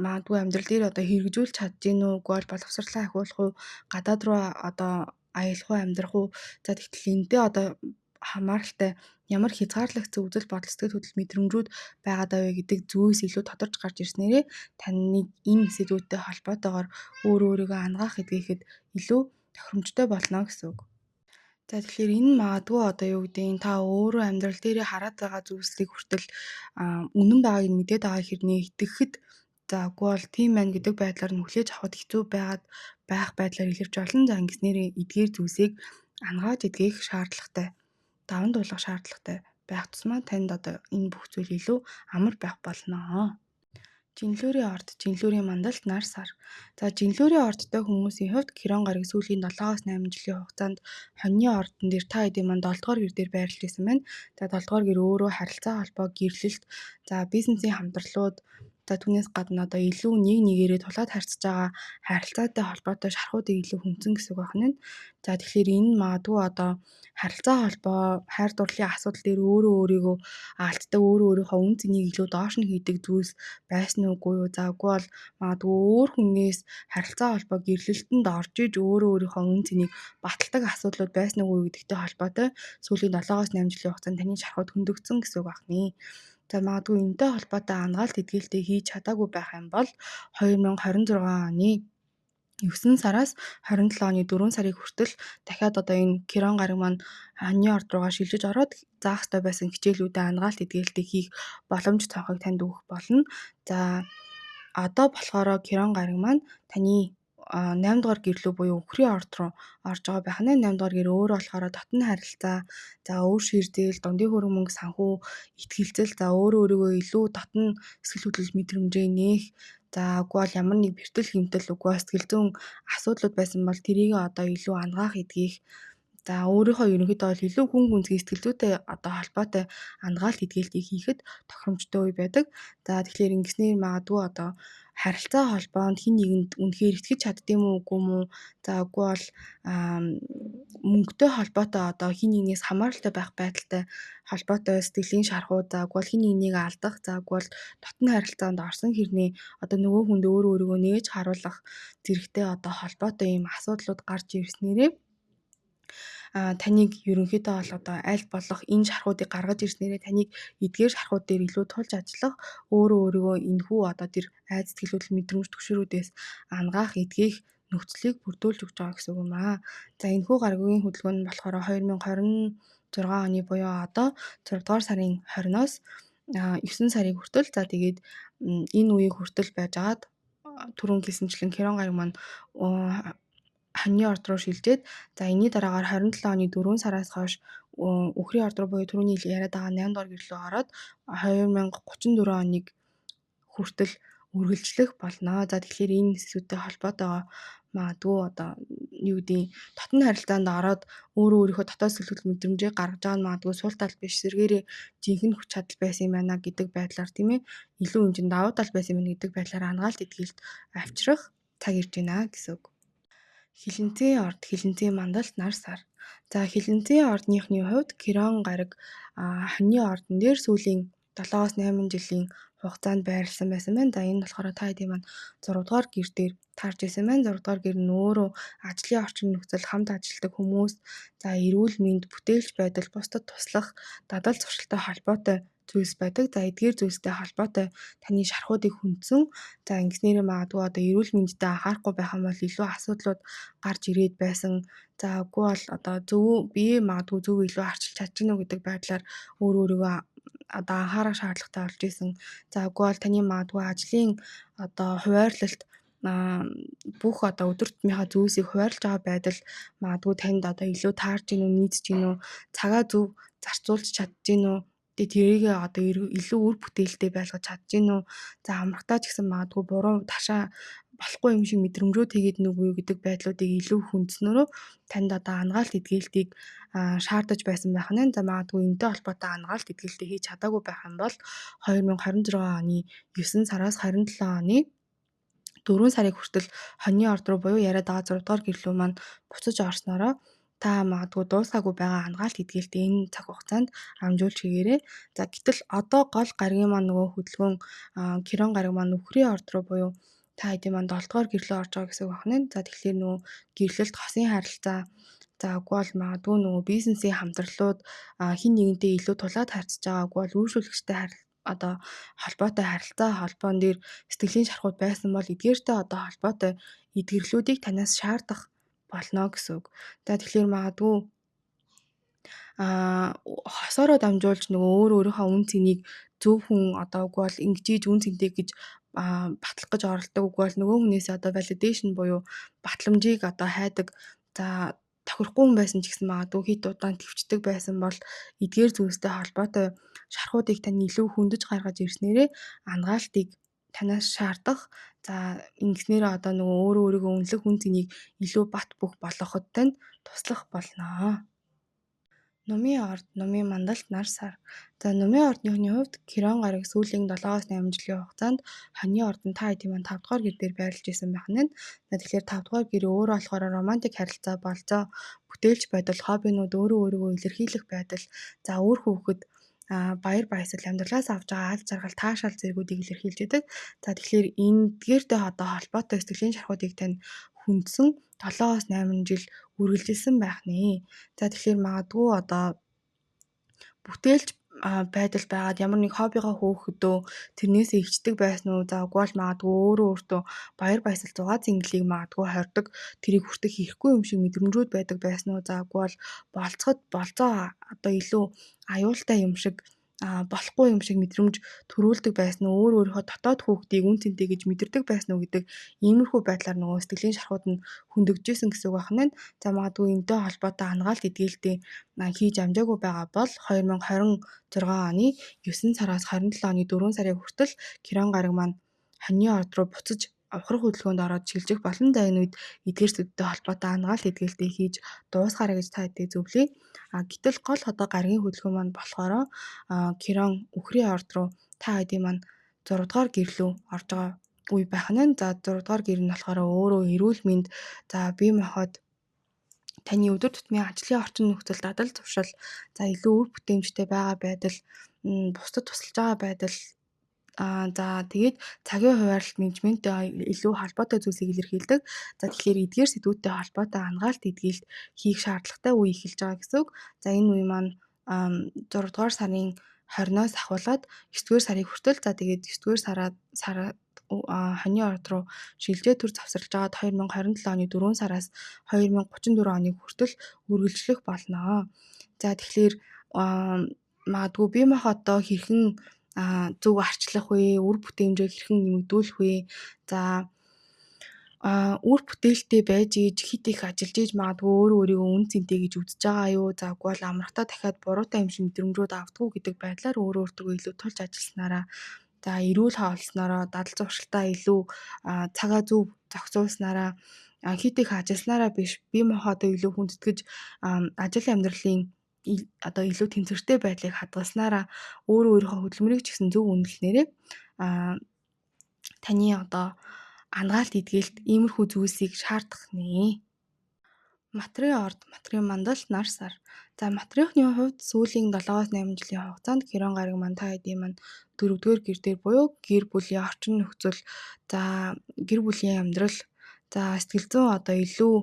магадгүй амьдрал дээр одоо хэрэгжүүлж чадж гин үү? Үгүй бол боловсролоо ахиулах уу? Гадаад руу одоо аялах уу, амьдрах уу? За тэгтэл энэдээ одоо хамааралтай ямар хязгаарлагдсан үзэл бодол сэтгэл хөдлөл мэдрэмжүүд байгаад авъя гэдэг зүйлс илүү тодорч гарч ирснээрээ таны энэ сэдвүүдтэй холбоотойгоор өөрийгөө ангаах эдгэхэд илүү тохиромжтой болно гэсэн үг. За тэгэхээр энэ магадгүй одоо юу гэдэг нь та өөрөө амьдрал дээрээ хараад байгаа зүйлсийг хүртэл үнэн байгааг нь мэдээд байгаа хэрнээ итгэхэд за үгүй бол тийм байна гэдэг байдлаар нь хүлээж авахд хэцүү байх байдлаар илэрч олон. За ингэснээрээ эдгээр зүйлсийг ангааж эдгэх шаардлагатай, даван туулах шаардлагатай байх тусмаа танд одоо энэ бүх зүйл илүү амар байх болно. Жинлүүрийн орд, жинлүүрийн мандалд нар сар. За жинлүүрийн ордтой хүмүүсийн хувьд Кирон гараг сүүлийн 7-8 жилийн хугацаанд хоньны ордон дээр та хэдийн маань 7 дугаар гэр дээр байрлаж байсан байна. За 7 дугаар гэр өөрөө харилцаа холбоо, гэрлэлт, за бизнесийн хамтралууд, за түүнээс гадна одоо илүү нэг нэгээрээ тулаад харьцаж байгаа харилцаатай холбоотой шархуудыг илүү хүндсэн гэсэн үг байна. За тэгэхээр энэ магадгүй одоо харилцаа холбоо, хайр дурлалын асуудал дээр өөрийгөө алддаг, өөрийнхөө үн цэнийг илүү доош нь хийдэг зүйлс байсан уугүй юу? За үгүй бол магадгүй өөр хүнээс харилцаа холбоо гэрлэлтэнд орж иж өөрийнхөө үн цэнийг баталдаг асуудлууд байсан уугүй гэдэгтэй холбоотой сүүлийн 7-8 жилийн хугацаанд таны шархууд хөндөгдсөн гэсэн үг байна. За магадгүй энэтэй холбоотой ангаалт эдгээлтэй хийж чадаагүй байх юм бол 2026 оны 9 сараас 27 оны 4 сарын хүртэл дахиад одоо энэ Кирон гараг маань хоньны орд руугаа шилжиж ороод заах ёстой байсан хичээлүүдэд ангаалт эдгээлтэй хийх боломж цонхыг танд өгөх болно. За одоо болохоор Кирон гараг маань таны 8 дугаар гэр лүү буюу үхрийн орд руу орж байгаа байх нь. 8 дугаар гэр өөрөө болохоор дотн харилцаа, за өөр ширдээл, дундын хөрөнгө мөнгө санхүү, итгэлцэл, за өөрийгөө илүү дотн сэтгэл хөдлөл мэдрэмжээ нээх, за үгүй бол ямар нэг бэртэл хэмтэл үгүй сэтгэл зүйн асуудлууд байсан бол тэрийг одоо илүү ангаах эдгэх, за өөрийнхөө ерөнхийдөө бол илүү хүн гүнзгий сэтгэл зүйтэй одоо холбоотой ангаалт эдгээлтийг хийхэд тохиромжтой үе байдаг. За тэгэхээр ингэснээр магадгүй одоо харилцаа холбоонд хин нэгэнд үнэхээр итгэж чаддсан юм уу үгүй юм уу? За үгүй бол мөнгөтэй холбоотой одоо хин нэгнээс хамааралтай байх байдалтай холбоотой сэтгэлийн шархууд, за үгүй бол хин нэгнийг алдах, за үгүй бол дотн харилцаанд орсон хэрнээ одоо нөгөө хүнд өөрийгөө нээж харуулах зэрэгтэй одоо холбоотой ийм асуудлууд гарч ирснээрээ таныг ерөнхийдөө бол одоо аль болох энэ шархуудыг гаргаж ирснээрээ таныг эдгээр шархууд дээр илүү тулж ажиллах, өөрийгөө энэхүү одоо тэр айц сэтгэл хөдлөл мэдрэмж түгшрүүдээс ангаах эдгэх нөхцөлийг бүрдүүлж өгч байгаа гэсэн үг юм аа. За энэхүү гарагийн хөдөлгөөн нь болохоор 2026 оны буюу одоо 6 дугаар сарын 20-оос 9 сарын хүртэл, за тэгээд энэ үеийг хүртэл байжгаад түрүүн хэлсэнчлэн Кирон гараг маань хоньны орд руу шилжээд, за энэний дараагаар 27 оны 4 сараас хойш үхрийн орд руу буюу түрүүний яриад байгаа 8 дугаар гэр рүү ороод 2034 оныг хүртэл үргэлжлэх болно. За тэгэхээр энэ сэдвүүдтэй холбоотойгоо магадгүй одоо юу гэдэг дотн харилцаанд ороод өөрийнхөө дотоод сэтгэл мэдрэмжээ гаргаж байгаа нь магадгүй сул тал биш, сэргээрээ жинхэнэ хүч чадал байсан юм байна гэдэг байдлаар тийм ээ илүү хэмжээнд давуу тал байсан юм гэдэг байдлаар ангаалт эдгээлт авчрах цаг ирж байна гэсэн үг. Хилэнцгийн орд, хилэнцгийн мандалд нар сар. За хилэнцгийн ордныхны хувьд Кирон гараг хоньны ордон дээр сүүлийн 7-8 жилийн хугацаанд байрласан байсан байна. За энэ болохоор та хэдийн маань 6 дугаар гэр дээр таарж байсан байна. 6 дугаар гэр нь өөрөө ажлын орчин нөхцөл, хамт ажилладаг хүмүүс, за эрүүл мэнд, бүтээлч байдал, бусдад туслах, дадал зуршилтай холбоотой зүйлс байдаг. За эдгээр зүйлстэй холбоотой таны шархуудыг хүндсэн. За ингэснээр магадгүй одоо эрүүл мэндэд анхаарахгүй байх юм бол илүү асуудлууд гарч ирээд байсан. За үгүй бол одоо бие магадгүй зөв илүү арчилж чадж гинөө гэдэг байдлаар өөрийгөө одоо анхаарах шаардлагатай болж исэн. За үгүй бол таны магадгүй ажлын одоо хуваарлалт бүх одоо өдөр тутмынхаа зүйлсийг хуваарлаж байгаа байдал магадгүй танд одоо илүү таарж гинөө, нийцж гинөө, цагаа зөв зарцуулж чадж гинөө. Тэгээ тэрийгээ одоо илүү үр бүтээлтэй байлгаж чадж гинөө. За амрагтаа ч гэсэн магадгүй буруу ташаа болохгүй юм шиг мэдрэмжүүд хийгээд нүггүй юу гэдэг байдлуудыг илүү хүндснөрөө танд одоо ангаалт эдгээлтийг шаардаж байсан байх нь. За магадгүй энэтэй холбоотой ангаалт эдгээлтийг хийж чадаагүй байх юм бол 2026 оны 9 сараас 27 оны 4 сарын хүртэл хоньны орд руу буюу яриад байгаа 6 дугаар гэрлүү маань буцаж орсноороо та магадгүй дуусаагүй байгаа ангаалт эдгээлтээ энэ цаг хугацаанд амжуулж хийгээрэй. За гэтэл одоо гол гаригийн маань нөгөө хөдөлгөөн Кирон гариг маань нөхрийн орд руу буюу та хэдийн маань 7 дугаар гэрлөө орж байгаа гэсэн үг байна. За тэгэхээр нөгөө гэрлэлт, хосын харилцаа, за үгүй бол магадгүй нөгөө бизнесийн хамтралууд хин нэгнтэй илүү тулаад харьцаж байгаа, үгүй бол үйлчлүүлэгчтэй одоо холбоотой харилцаа холбоон дээр сэтгэлийн шархууд байсан бол эдгээртэй одоо холбоотой эдгэрлүүдийг танаас шаардах болно гэсэн үг. За тэгэхээр магадгүй хосоороо дамжуулж нөгөө өөрийнхөө үн цэнийг зөв хүн одоо үгүй бол ингэж үн цэнтэй гэж батлах гэж оролдог, үгүй бол нөгөө хүнээс одоо validation буюу батламжийг одоо хайдаг. За тохирохгүй хүн байсан ч гэсэн магадгүй хит удаан төвчдөг байсан бол эдгээр зүйлстэй холбоотой шархуудыг тань илүү хөндөж гаргаж ирснээрээ ангаалтыг танаас шаардах. За ингэснээр одоо нөгөө өөрийгөө үнэлэх хүн цэнийг илүү бат бөх болгоход тань туслах болно. Нумын орд, нумын мандалт, нар сар. За нумын ордныхны хувьд Кирон гараг сүүлийн 7-8 жилийн хугацаанд хоньны ордон та хэдийн маань 5 дугаар гэр дээр байрлаж исэн байх нь. За тэгэхээр 5 дугаар гэр өөрөө болохоор романтик харилцаа, болцоо, бүтээлч байдал, хоббинууд өөрийгөө илэрхийлэх байдал, за өөр хүүхэд баяр баясгал амьдралаас авч байгаа аль жаргал таашаал зэргүүдийг илэрхийлж байдаг. За тэгэхээр эндгээртэй одоо холбоотой сэтгэлийн шархуудыг тань хүндсэн 7-8 жил үргэлжилсэн байх нэ. За тэгэхээр магадгүй одоо бүтээлч байдал байгаад ямар нэг хоббигоо хөөхөдөө тэрнээсээ ичдэг байсан уу? За уггүй бол магадгүй өөртөө баяр баясгал зугаа зингэлийг магадгүй хордог, тэрийг хүртэх хэрэггүй юм шиг мэдрэмжүүд байдаг байсан уу? За уггүй бол болцоо одоо илүү аюултай юм шиг болохгүй юм шиг мэдрэмж төрүүлдэг байсан уу? Өөрийнхөө дотоод хүүхдийг үн цэнтэй гэж мэдэрдэг байсан уу гэдэг иймэрхүү байдлаар нөгөө сэтгэлийн шархууд нь хөндөгжсэн гэсэн үг байна. За магадгүй энэтэй холбоотой ангаалт эдгээлтээ хийж амжаагүй байгаа бол 2026 оны 9 сараас 27 оны 4 сарын хүртэл Кирон гараг маань хоньны орд руу буцаж аврах хөдөлгөөнд ороод шилжих болон за энэ үед эдгээр зүйлтэй холбоотой ангаалт эдгээлтээ хийж дуусгаарай гэж та хэдий зөвлөе. Гэтэл гол одоо гаригийн хөдөлгөөн маань болохоор Кирон үхрийн орд руу та хэдий маань 6 дугаар гэрлүү орж байгаа үе байх нь. За 6 дугаар гэр нь болохоор өөрөө эрүүл мэнд, за бие махбод таны өдөр тутмын ажлын орчин нөхцөл, дадал зуршил, за илүү үр бүтээмжтэй байгаа байдал, бусдад тусалж байгаа байдал, за тэгээд цагийн хуваарлалт менежменттэй илүү холбоотой зүйлсийг илэрхийлдэг. За тэгэхээр эдгээр сэдвүүдтэй холбоотой ангаалт эдгээлт хийх шаардлагатай үе эхэлж байгаа гэсэн үг. За энэ үе маань 6 дугаар сарын 20-оос ахуулаад 9 дугаар сарын хүртэл, за тэгээд 9 дугаар сараад хоньны орд руу шилжээ төр завсарлаж агаад 2027 оны 4 сараас 2034 оны хүртэл үргэлжлэх болно. За тэгэхээр магадгүй бие махбодоо хэрхэн зөв арчлах вэ? Үр бүтээмжээ хэрхэн нэмэгдүүлэх вэ? За үр бүтээлтэй байж иж хит их ажиллаж иж магадгүй өөрийгөө үн цэнтэй гэж үзэж байгаа юу? За үгүй бол амрахтаа дахиад буруутай юм шиг мэдрэмжүүд автгүй гэдэг байдлаар өөртөө илүү тулж ажилласнараа, за эрүүл хоолснороо, дадал зуршилтаа илүү цагаа зөв зохицуулснараа, хит их ажилласнараа биш бие махбодоо илүү хүндэтгэж ажил амьдралын одоо илүү тэнцвэртэй байдлыг хадгалснараа өөрийнхөө хөдөлмөрийг ч гэсэн зөв үнэлснээрээ таны одоо ангаалт эдгээлт иймэрхүү зүйлсийг шаардах нэ. Материйн орд, материйн мандал, нар сар. За материйнхны хувьд сүүлийн 7-8 жилийн хугацаанд Кирон гараг маань та хэдийн маань 4-р гэр дээр буюу гэр бүлийн орчин нөхцөл, за гэр бүлийн амьдрал, за сэтгэл зүйн илүү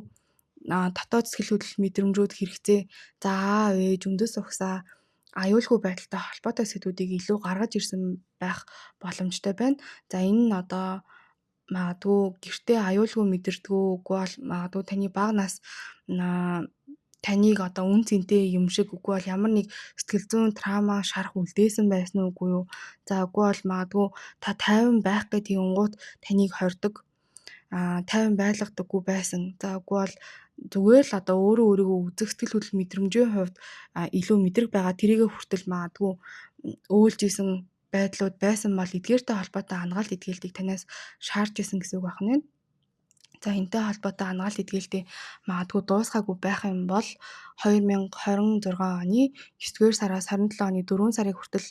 дотоод сэтгэл хөдлөл мэдрэмжүүд хэрэгцээ, за аав ээж, үндэс угсаа аюулгүй байдалтай холбоотой сэдвүүдийг илүү гаргаж ирсэн байх боломжтой байна. За энэ нь магадгүй гэртээ аюулгүй мэдэрдэггүй, үгүй бол магадгүй таны бага нас таныг үн цэнтэй юм шиг, үгүй бол ямар нэг сэтгэл зүйн трама шарах үлдээсэн байсан уугүй юу. За үгүй бол магадгүй та тайван байх гэдэг юмгууд таныг хордог, тайван байлгадаггүй байсан. За үгүй бол зүгээр л өөрөө өөрийгөө үзэх сэтгэл хөдлөл мэдрэмжийн хувьд илүү мэдрэг байгаа, тэрийгэ хүртэл магадгүй өөлж исэн байдлууд байсан бол эдгээртэй холбоотой ангаалт эдгээлтийг танаас шаардж исэн гэсэн үг байна. За энэтэй холбоотой ангаалт эдгээлтээ магадгүй дуусгаагүй байх юм бол 2026 оны 9-р сараас 27 оны 4 сарын хүртэл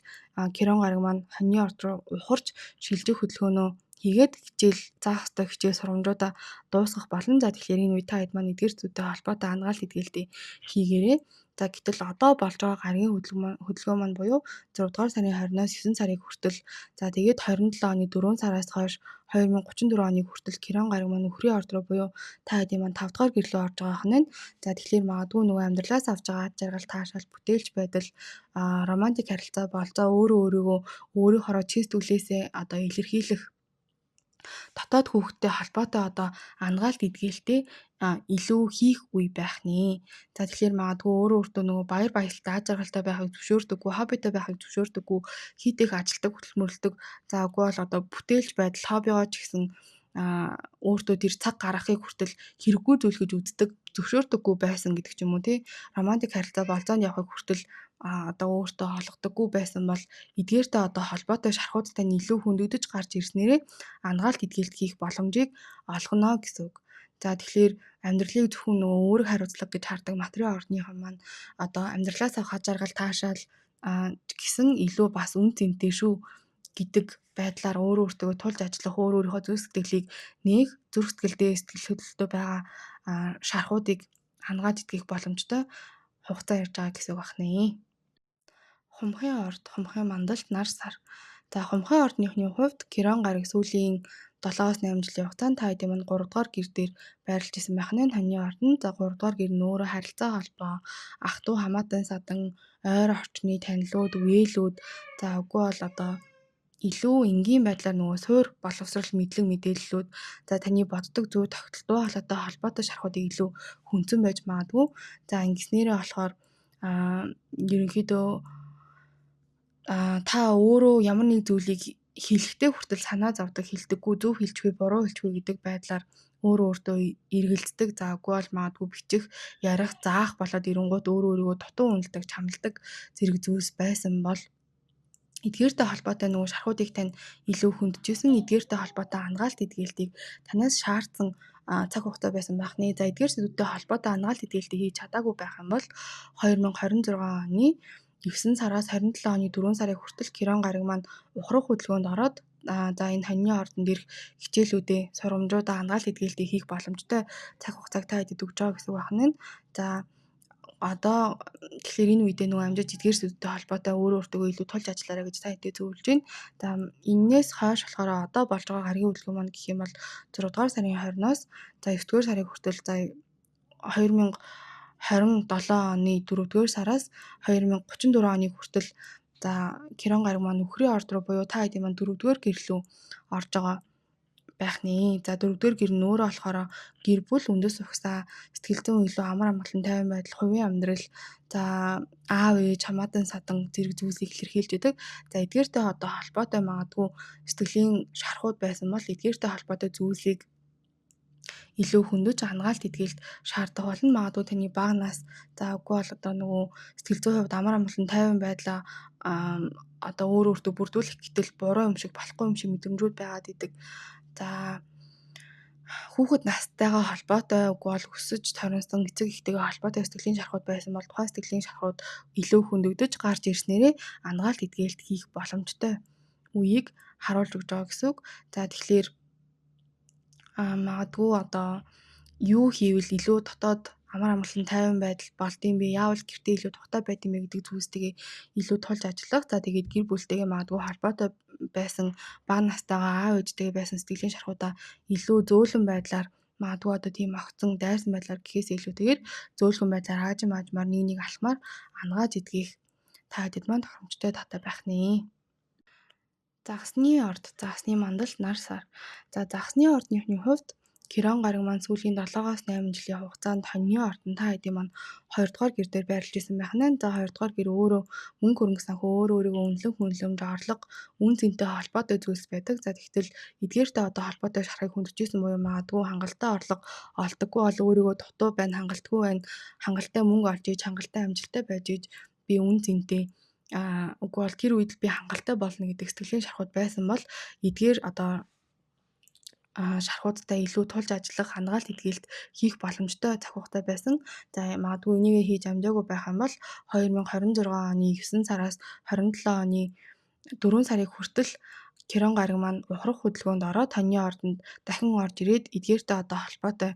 Кирон гараг маань хоньны орд руу ухарч шилжих хөдөлгөөнөө хийгээд хичээл заах ёстой хичээл сурамжуудаа дуусгах болно. За тэгэхээр энэ үе та хэд маань эдгээр зүйлтэй холбоотой ангаалт эдгээлтээ хийгээрэй. За гэтэл одоо болж байгаа гарагийн хөдөлгөөн маань буюу 6 дугаар сарын 20-наас 9 сарыг хүртэл, за тэгээд 27 оны 4 сараас хойш 2034 оныг хүртэл Кирон гараг маань өхрийн орд руу буюу та хэдийн маань 5 дугаар гэрлөө орж байгаа хань. За тэгэхээр магадгүй нөгөө амьдралаас авч байгаа ад жаргал, таашаал, бүтээлч байдал, романтик харилцаа болцоо, өөрийгөө өөрийнхөө чин сэтгэлээсээ илэрхийлэх дотоод хүүхэдтэй холбоотой ангаалт эдгээлтэй илүү хийх үе байх нэ. За тэгэхээр магадгүй өөрөө өөртөө нөгөө баяр баясгалтай аж аргалтай байхыг зөвшөөрдөггүй, хоббитой байхыг зөвшөөрдөггүй, хит их ажилдаг, хөдөлмөрлөдөг. За үгүй бол бүтээлч байдал, хоббигоо ч гэсэн өөртөө тэр цаг гаргахыг хүртэл хэрэггүй зүйл гэж үздэг, зөвшөөрдөггүй байсан гэдэг ч юм уу тий. Романтик харилцаа болцоонд явахыг хүртэл өөртөө олгодоггүй байсан бол эдгээртэй холбоотой шархуудтай нь илүү хөндөгдөж гарч ирснээрээ ангаалт эдгээлт хийх боломжийг олгоно гэсэн үг. За тэгэхээр амьдралыг зөвхөн нөгөө өөрийг хариуцлага гэж хардаг материал ордныхан маань амьдралаас авах аж аргал, таашаал гэсэн илүү бас үн цэнтэй шүү гэдэг байдлаар өөртөө тулж ажиллах, өөрийнхөө зүрх сэтгэлийг нэг зүрх сэтгэлдээ сэтгэл хөдлөлтөй байгаа шархуудыг хангааж итгэх боломжтой хугацаа ярьж байгаа гэсэн үг байна. Хумхын орд, хумхын мандалт, нар сар. За хумхын ордныхны хувьд Кирон гараг сүүлийн 7-8 жилийн хугацаанд та хэдийн маань 3 дугаар гэр дээр байрлаж исэн байх нь хоньны орд нь. За 3 дугаар гэр нь өөрөө харилцаа холбоо, ах トゥ хамаатан садан, ойр орчны танилуд, үеэлүүд, за үгүй бол илүү энгийн байдлаар нөгөө суур боловсрал мэдлэг мэдээллүүд, за таны боддог зүй тогтолттой холбоотой шархуудыг илүү хүнцэн байж магадгүй. За ингэснээрээ болохоор ерөнхийдөө та өөрөө ямар нэг зүйлийг хэлэхдээ хүртэл санаа зовдөг, хэлдэггүй, зөв хэлчихвээ, буруу хэлчихвээ гэдэг байдлаар өөртөө эргэлздэг. За үгүй бол магадгүй бичих, ярих, заах болоод ирэнгүүт өөрийгөө дутуу үнэлдэг, чамладаг зэрэг зүйлс байсан бол эдгээртэй холбоотой нөгөө шархуудыг тань илүү хөндөжсэн, эдгээртэй холбоотой ангаалт эдгээлтийг танаас шаардсан цаг хугацаа байсан байх нэ. За эдгээр сэдвүүдтэй холбоотой ангаалт эдгээлтийг хийж чадаагүй байх юм бол 2026 оны 9 сараас 27 оны 4 сарын хүртэл Кирон гараг маань ухрах хөдөлгөөнд ороод за энэ хоньны ордон дээрх хичээлүүдээ, сурамжуудаа ангаалт эдгээлтийг хийх боломжтой цаг хугацааг та хэдэд өгч байгаа гэсэн үг байна. За тэгэхээр энэ үедээ нөгөө амжиж эдгээр сэдвүүдтэй холбоотой өөртөө илүү тулж ажиллаарай гэж та хэдэд зөвлөж байна. За энээс хойш болохоор болж байгаа гарагийн хөдөлгөөн маань гэх юм бол 6 дугаар сарын 20-оос за 9-р сарын хүртэл, за 2027 оны 4-р сараас 2034 оны хүртэл за Кирон гараг маань өхрийн орд руу буюу та хэдийн маань 4-р гэрлүү орж байгаа байх нэ. За 4-р гэр нь өөрөө болохоор гэр бүл, үндэс угсаа, сэтгэл зүйн илүү амар амгалан тайван байдал, хувийн амьдрал, за аав ээж, хамаатан садан зэрэг зүйлсийг илэрхийлж байдаг. За эдгээртэй холбоотой магадгүй сэтгэлийн шархууд байсан бол эдгээртэй холбоотой зүйлсийг илүү хөндөж ангаалт эдгээлт шаардах болно. Магадгүй таны бага нас, за үгүй бол нөгөө сэтгэл зүйн хувьд амар амгалан тайван байдлаа өөртөө бүрдүүлэх гэтэл буруу юм шиг, болохгүй юм шиг мэдрэмжүүд байгаад идэг. За хүүхэд настайгаа холбоотой, үгүй бол өсөж торинсон эцэг эхтэйгээ холбоотой сэтгэлийн шархууд байсан бол тухайн сэтгэлийн шархууд илүү хөндөгдөж гарч ирснээрээ ангаалт эдгээлт хийх боломжтой үеийг харуулж өгч байгаа гэсэн үг. За тэгэхээр магадгүй юу хийвэл илүү дотоод амар амгалан тайван байдал болдсон бэ? Яавал гэртээ илүү тухтай байдсан бэ гэдэг зүйлстэйгээ илүү тулж ажиллах. За тэгээд гэр бүлтэйгээ магадгүй холбоотой байсан бага настайгаа аав ээжтэйгээ байсан сэтгэлийн шархуудаа илүү зөөлөн байдлаар магадгүй одоо тийм огцон дайрсан байдлаар гэхээс илүүтэйгээр зөөлхөн байдлаар аажмаар нэг алхмаар ангааж идэх та хэдэд маань тохиромжтой татаа байх нэ. Загасны орд, загасны мандал, нар сар. За загасны ордныхны хувьд Кирон гараг маань сүүлийн 7-8 жилийн хугацаанд хоньны ордон та хэдийн маань 2 дугаар гэр дээр байрлаж исэн байх нь. За 2 дугаар гэр өөрөө мөнгө хөрөнгө санхүү өөрийгөө үнэлэн хүнлэмж орлого үн цэнтэй холбоотой зүйлс байдаг. За тэгтэл эдгээртэй одоо холбоотой шарахыг хүндэж исэн буюу магадгүй хангалттай орлого олдоггүй бол өөрийгөө дутуу байна, хангалтгүй байна, хангалттай мөнгө олж иж, хангалттай амжилттай байж иж би үн цэнтэй үгүй бол тэр үед би хангалттай болно гэдэг сэтгэлийн шархууд байсан бол эдгээр одоо шархуудтай илүү тулж ажиллах, хангаалт этгээлт хийх боломжтой цаг хугацаа байсан. За магадгүй энийг хийж амжаагүй байх юм бол 2026 оны 9 сараас 27 оны 4 сарын хүртэл Кирон гараг маань ухрах хөдөлгөөнд ороод таны ордонд дахин орж ирээд эдгээртэй одоо холбоотой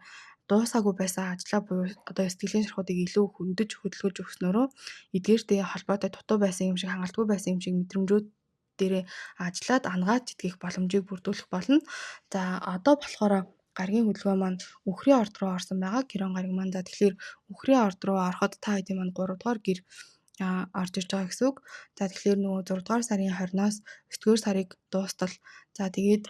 дуусаагүй байсан ажлаа буюу одоо сэтгэлийн шархуудыг илүү хөндөж хөдөлгөж өгснөөрөө эдгээртэй холбоотой дутуу байсан юм шиг хангалтгүй байсан юм шиг мэдрэмжүүд дээрээ ажиллаад ангааж итгэх боломжийг бүрдүүлэх болно. За одоо болохоор гаргийн хөдөлгөөн маань үхрийн орд руу орсон байгаа. Кирон гараг маань за тэгэхээр үхрийн орд руу ороход та хэдийн маань 3 дугаар гэр орж ирж байгаа гэсэн үг. За тэгэхээр нөгөө 6 дугаар сарын 20-наас 9 дугаар сарыг дуустал. За тэгээд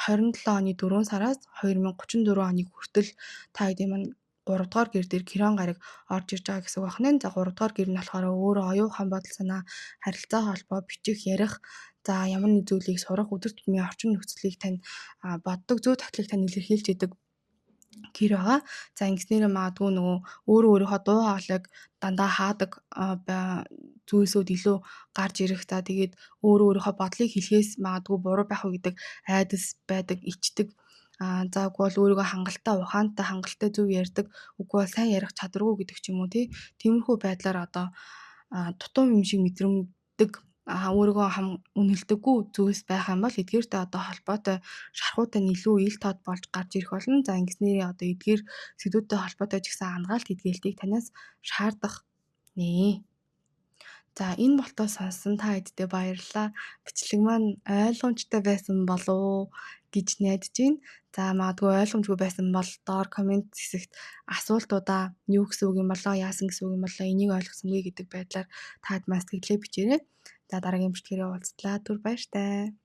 27 оны 4 сараас 2034 оны хүртэл та хэдийн маань 3 дугаар гэр дээр Кирон гараг орж ирж байгаа гэсэн үг байна. За 3 дугаар гэр нь болохоор өөрөө оюухан бодол санаа, харилцаа холбоо, бичих, ярих, за ямар нэг зүйлийг сурах, өдөр тутмын орчин нөхцөлийг тань боддог зүй татлыг тань илэрхийлж идэг гэр байгаа. За ингэснээр магадгүй нөгөө өөрийнхөө дуу хоолойг дандаа хаадаг зүйлсүүд илүү гарч ирэх. За тэгээд өөрийнхөө бодлыг хэлэхээс магадгүй буруу байх уу гэдэг айдас байдаг, ичдэг. За үгүй бол өөрийгөө хангалттай, ухаантай, хангалттай зөв ярьдаг, үгүй бол сайн ярих чадваргүй гэдэг ч юм уу тий. Тиймэрхүү байдлаар одоо дутуу юм шиг мэдрэмдэг өөрийгөө үнэлдэггүй зүйлс байх юм бол эдгээртэй одоо холбоотой шархуутай нь илүү ил тод болж гарч ирэх болно. За ингэснээр одоо эдгээр сэдвүүдтэй холбоотой ч гэсэн хангаалт этгээлтийг танаас шаардах нэ. За энэ болтоо сонссон та хэддээ баярлалаа. Бичлэг маань ойлгомжтой байсан болов гэж найдаж байна. За магадгүй ойлгомжгүй байсан бол доор комент хэсэгт асуултуудаа юу гэсэн үг юм болоо, яасан гэсэн үг юм болоо, энийг ойлгосонгүй гэдэг байдлаар таад мас тэглээ бичээрэй. За дараагийн бичлэгээрээ уулзлаа. Түр баяртай.